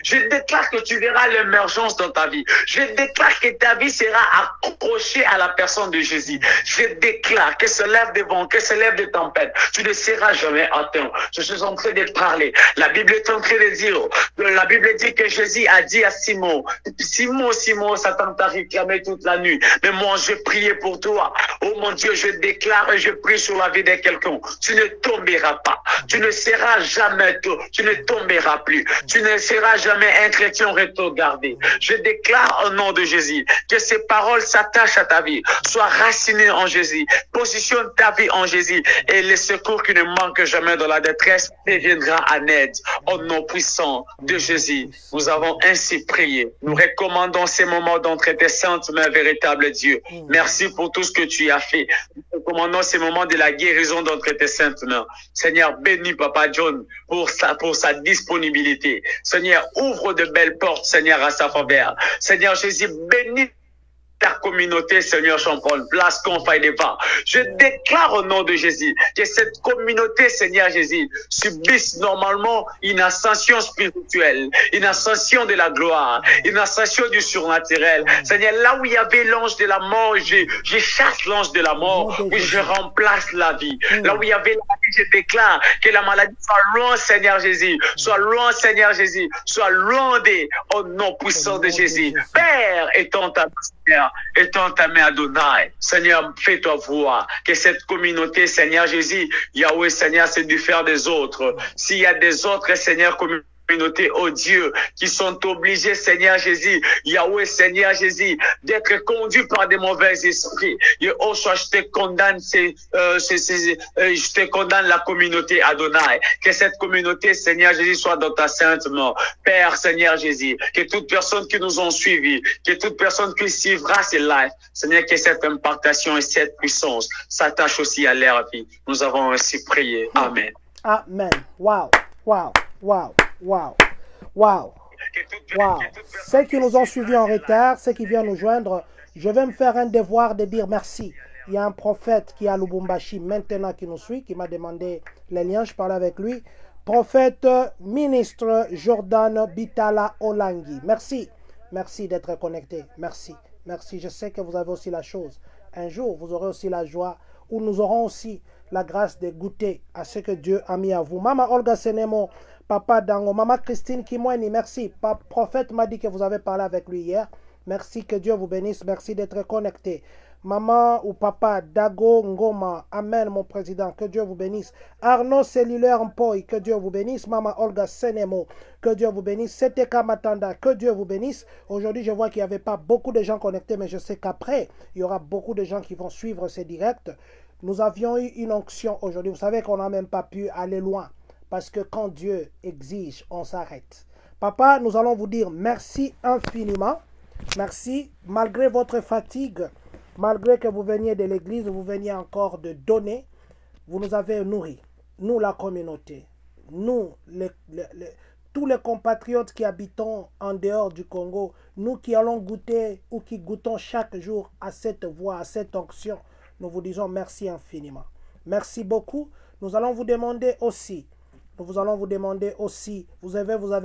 Je déclare que tu verras l'émergence dans ta vie. Je déclare que ta vie sera accrochée à la personne de Jésus. Je déclare que se lève des vents, que se lève des tempêtes. Tu ne seras jamais atteint. Je suis en train de parler. La Bible est en train de dire, la Bible dit que Jésus a dit à Simon, Simon, Satan t'a réclamé toute la nuit. Mais moi, je priais pour toi. Oh mon Dieu, je déclare et je prie sur la vie de quelqu'un. Tu ne tomberas pas. Tu ne seras jamais, tu ne tomberas plus. Tu ne seras jamais un chrétien rétrogradé. Je déclare au nom de Jésus que ces paroles s'attachent à ta vie, soient racinées en Jésus, positionne ta vie en Jésus et le secours qui ne manque jamais dans la détresse te viendra en aide. Au nom puissant de Jésus, nous avons ainsi prié. Nous recommandons ces moments d'entre tes saintes mains, véritable Dieu. Merci pour tout ce que tu as fait. Nous recommandons ces moments de la guérison d'entre tes saintes mains. Seigneur, bénis Papa John pour sa disponibilité. Seigneur, ouvre de belles portes, Seigneur, à sa faveur. Seigneur Jésus, bénis ta communauté, Seigneur Champon, place qu'on faille des pas. Je déclare au nom de Jésus que cette communauté, Seigneur Jésus, subisse normalement une ascension spirituelle, une ascension de la gloire, une ascension du surnaturel. Seigneur, là où il y avait l'ange de la mort, je chasse l'ange de la mort, où je remplace la vie. Là où il y avait la vie, je déclare que la maladie soit loin, Seigneur Jésus, soit loin, Seigneur Jésus, soit loin au nom puissant de Jésus. Père, étends ta main, étends ta main, Adonai. Seigneur, fais-toi voir que cette communauté, Seigneur Jésus, Yahweh, Seigneur, c'est du faire des autres. S'il y a des autres, Seigneur, communauté, oh Dieu, qui sont obligés, Seigneur Jésus, Yahweh, Seigneur Jésus, d'être conduits par des mauvais esprits. Et oh, je te condamne, je te condamne la communauté, Adonai. Que cette communauté, Seigneur Jésus, soit dans ta sainte main. Père, Seigneur Jésus, que toute personne qui nous ont suivis, que toute personne qui suivra ces lives, Seigneur, que cette impactation et cette puissance s'attachent aussi à leur vie. Nous avons ainsi prié. Amen. Amen. Wow, wow, wow. Wow, wow, wow. Ceux qui nous ont suivis en retard, ceux qui viennent nous joindre, je vais me faire un devoir de dire merci. Il y a un prophète qui est à Lubumbashi maintenant qui nous suit, qui m'a demandé les liens, je parlais avec lui. Prophète, ministre Jordan Bitala Olangi. Merci, merci d'être connecté. Merci, merci. Je sais que vous avez aussi la chose. Un jour, vous aurez aussi la joie, où nous aurons aussi la grâce de goûter à ce que Dieu a mis à vous. Maman Olga Senemo, Papa Dango, Maman Christine Kimweni, merci. Prophète m'a dit que vous avez parlé avec lui hier. Merci, que Dieu vous bénisse. Merci d'être connecté. Maman ou Papa Dago Ngoma, Amen, mon président, que Dieu vous bénisse. Arnaud Cellulaire Mpoy, que Dieu vous bénisse. Maman Olga Senemo, que Dieu vous bénisse. CTK Matanda, que Dieu vous bénisse. Aujourd'hui, je vois qu'il n'y avait pas beaucoup de gens connectés, mais je sais qu'après, il y aura beaucoup de gens qui vont suivre ces directs. Nous avions eu une onction aujourd'hui. Vous savez qu'on n'a même pas pu aller loin. Parce que quand Dieu exige, on s'arrête. Papa, nous allons vous dire merci infiniment. Merci. Malgré votre fatigue, malgré que vous veniez de l'église, vous veniez encore de donner, vous nous avez nourris. Nous, la communauté. Nous, tous les compatriotes qui habitons en dehors du Congo. Nous qui allons goûter ou qui goûtons chaque jour à cette voix, à cette onction. Nous vous disons merci infiniment. Merci beaucoup. Nous allons vous demander aussi, vous avez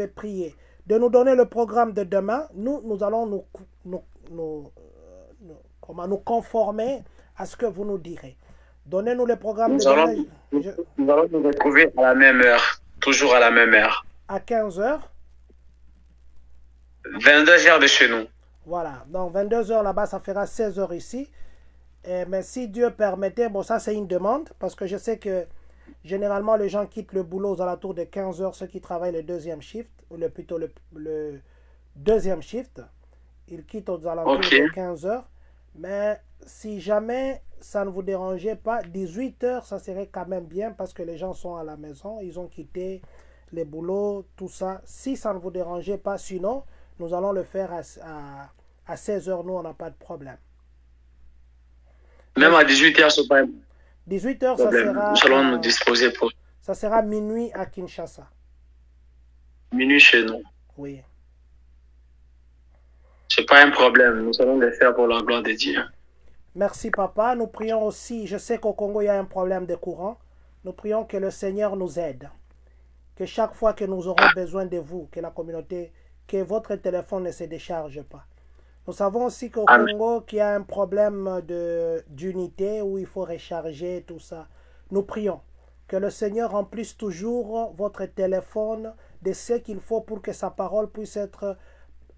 prié, de nous donner le programme de demain. Nous allons nous conformer à ce que vous nous direz. Donnez-nous le programme de demain. Nous allons nous retrouver à la même heure, toujours à la même heure. À 15h. 22h de chez nous. Voilà, donc 22h là-bas, ça fera 16h ici. Mais si Dieu permettait, bon, ça c'est une demande, parce que je sais que généralement les gens quittent le boulot aux alentours de 15h, ceux qui travaillent le deuxième shift, ou plutôt le deuxième shift, ils quittent aux alentours de 15h. Mais si jamais ça ne vous dérangeait pas, 18h, ça serait quand même bien, parce que les gens sont à la maison, ils ont quitté les boulots, tout ça. Si ça ne vous dérangeait pas, sinon, nous allons le faire à 16h, nous, on n'a pas de problème. Même à 18h, c'est pas un 18h, problème. Nous allons nous disposer pour... Ça sera minuit à Kinshasa. Minuit chez nous. Oui. C'est pas un problème. Nous allons le faire pour la gloire de Dieu. Merci, papa. Nous prions aussi, je sais qu'au Congo, il y a un problème de courant. Nous prions que le Seigneur nous aide. Que chaque fois que nous aurons besoin de vous, que la communauté, que votre téléphone ne se décharge pas. Nous savons aussi qu'au Congo, qu'il y a un problème d'unité où il faut recharger tout ça. Nous prions que le Seigneur remplisse toujours votre téléphone de ce qu'il faut pour que sa parole puisse être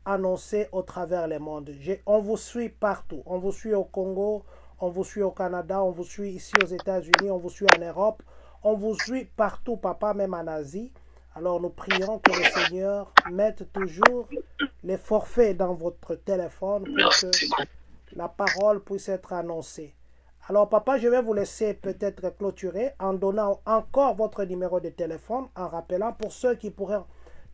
annoncée au travers le monde. On vous suit partout. On vous suit au Congo, on vous suit au Canada, on vous suit ici aux États-Unis, on vous suit en Europe. On vous suit partout, papa, même en Asie. Alors nous prions que le Seigneur mette toujours les forfaits dans votre téléphone pour que la parole puisse être annoncée. Alors papa, je vais vous laisser peut-être clôturer en donnant encore votre numéro de téléphone, en rappelant pour ceux qui pourraient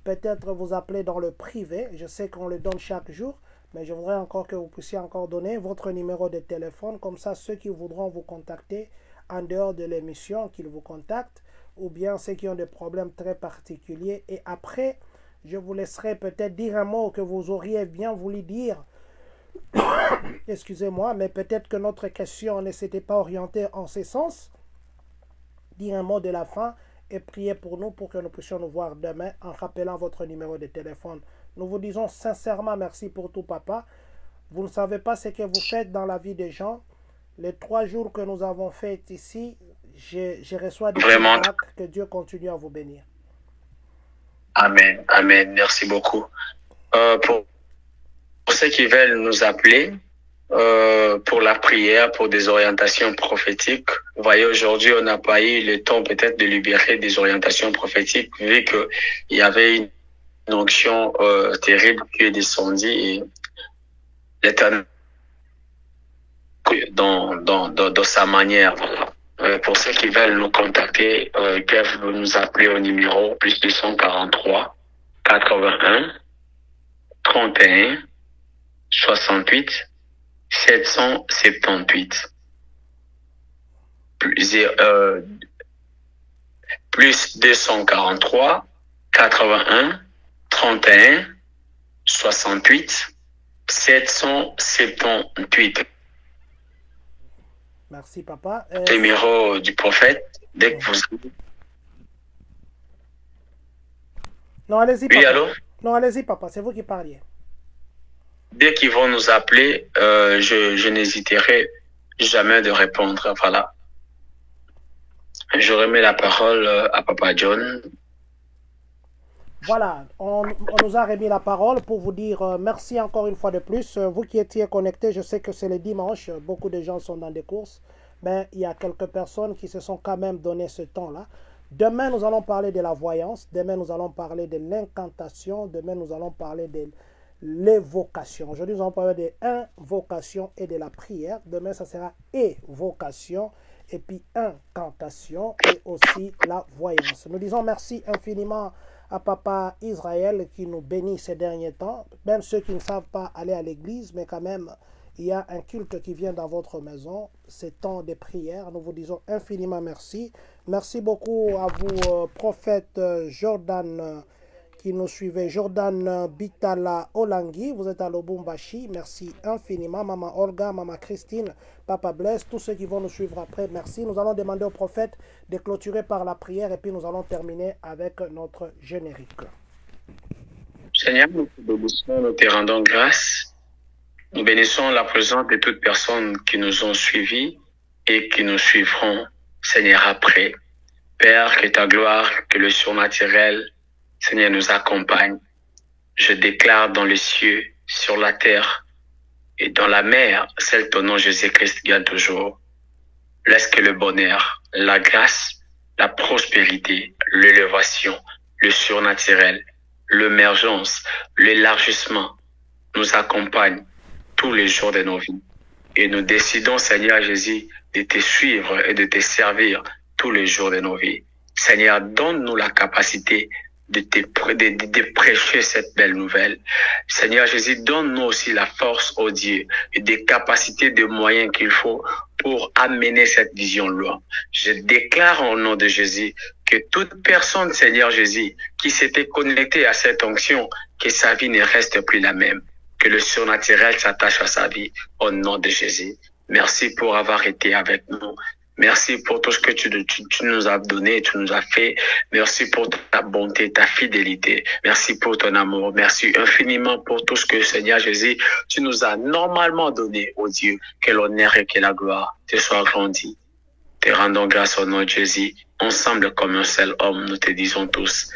peut-être vous appeler dans le privé. Je sais qu'on le donne chaque jour, mais je voudrais encore que vous puissiez encore donner votre numéro de téléphone. Comme ça, ceux qui voudront vous contacter en dehors de l'émission, qu'ils vous contactent, ou bien ceux qui ont des problèmes très particuliers. Et après, je vous laisserai peut-être dire un mot que vous auriez bien voulu dire. Excusez-moi, mais peut-être que notre question ne s'était pas orientée en ce sens. Dire un mot de la fin et prier pour nous pour que nous puissions nous voir demain en rappelant votre numéro de téléphone. Nous vous disons sincèrement merci pour tout, papa. Vous ne savez pas ce que vous faites dans la vie des gens. Les 3 jours que nous avons fait ici, je reçois des miracles. Que Dieu continue à vous bénir. Amen, amen. Merci beaucoup. Pour ceux qui veulent nous appeler pour la prière, pour des orientations prophétiques, vous voyez, aujourd'hui, on n'a pas eu le temps peut-être de libérer des orientations prophétiques, vu qu'il y avait une onction terrible qui est descendue et l'Éternel dans sa manière. Pour ceux qui veulent nous contacter, ils peuvent nous appeler au numéro plus 243 81 31 68 778. Plus 243 81 31 68 778. Merci, papa. Numéro du prophète, dès que vous... Non, allez-y, papa. Oui, allô? Non, allez-y, papa, c'est vous qui parliez. Dès qu'ils vont nous appeler, je n'hésiterai jamais de répondre. Voilà. Je remets la parole à Papa John. Voilà, on nous a remis la parole pour vous dire merci encore une fois de plus. Vous qui étiez connectés, je sais que c'est le dimanche, beaucoup de gens sont dans des courses, mais il y a quelques personnes qui se sont quand même donné ce temps-là. Demain, nous allons parler de la voyance, demain, nous allons parler de l'incantation, demain, nous allons parler de l'évocation. Aujourd'hui, nous allons parler de invocation et de la prière. Demain, ça sera évocation et puis incantation et aussi la voyance. Nous disons merci infiniment à Papa Israël qui nous bénit ces derniers temps, même ceux qui ne savent pas aller à l'église, mais quand même, il y a un culte qui vient dans votre maison, c'est temps de prière. Nous vous disons infiniment merci. Merci beaucoup à vous, prophète Jordan qui nous suivez. Jordan Bitala Olangi, vous êtes à Lubumbashi. Merci infiniment. Maman Olga, Maman Christine, Papa Blaise, tous ceux qui vont nous suivre après, merci. Nous allons demander au prophète de clôturer par la prière et puis nous allons terminer avec notre générique. Seigneur, nous te bénissons, nous te rendons grâce. Nous bénissons la présence de toutes personnes qui nous ont suivis et qui nous suivront, Seigneur, après. Père, que ta gloire, que le surnaturel, Seigneur, nous accompagne. Je déclare dans les cieux, sur la terre et dans la mer, celle ton nom Jésus-Christ gagne toujours. Laisse que le bonheur, la grâce, la prospérité, l'élévation, le surnaturel, l'émergence, l'élargissement nous accompagnent tous les jours de nos vies. Et nous décidons, Seigneur Jésus, de te suivre et de te servir tous les jours de nos vies. Seigneur, donne-nous la capacité de prêcher cette belle nouvelle. Seigneur Jésus, donne-nous aussi la force, oh Dieu, et des capacités, des moyens qu'il faut pour amener cette vision loin. Je déclare au nom de Jésus que toute personne, Seigneur Jésus, qui s'était connectée à cette onction, que sa vie ne reste plus la même, que le surnaturel s'attache à sa vie au nom de Jésus. Merci pour avoir été avec nous. Merci pour tout ce que tu nous as donné, tu nous as fait. Merci pour ta bonté, ta fidélité. Merci pour ton amour. Merci infiniment pour tout ce que, Seigneur Jésus, tu nous as normalement donné, oh Dieu. Que l'honneur et que la gloire te soient grandis. Te rendons grâce au nom de Jésus. Ensemble comme un seul homme, nous te disons tous.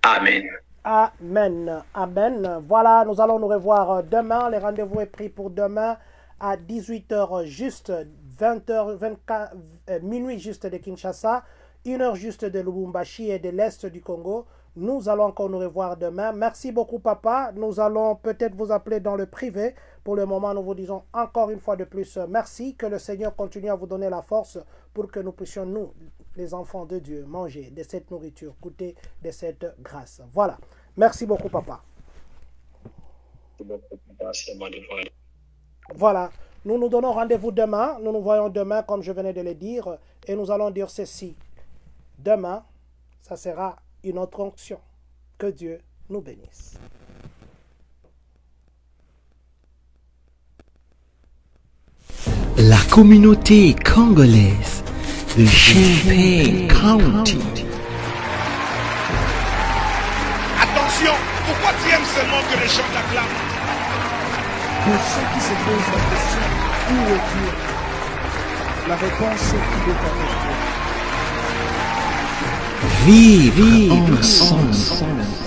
Amen. Amen. Amen. Voilà, nous allons nous revoir demain. Le rendez-vous est pris pour demain à 18h juste, 20h, 24, minuit juste de Kinshasa, 1h juste de Lubumbashi et de l'Est du Congo. Nous allons encore nous revoir demain. Merci beaucoup, papa. Nous allons peut-être vous appeler dans le privé. Pour le moment, nous vous disons encore une fois de plus merci. Que le Seigneur continue à vous donner la force pour que nous puissions, nous, les enfants de Dieu, manger de cette nourriture, goûter de cette grâce. Voilà. Merci beaucoup, papa. Voilà. Nous nous donnons rendez-vous demain. Nous nous voyons demain, comme je venais de le dire. Et nous allons dire ceci. Demain, ça sera une autre onction. Que Dieu nous bénisse. La communauté congolaise de Champagne County. Attention, pourquoi tu aimes seulement que les gens t'acclament? Pour ceux qui se posent la question, où est Dieu? La réponse est qu'il est avec toi. Vive ensemble.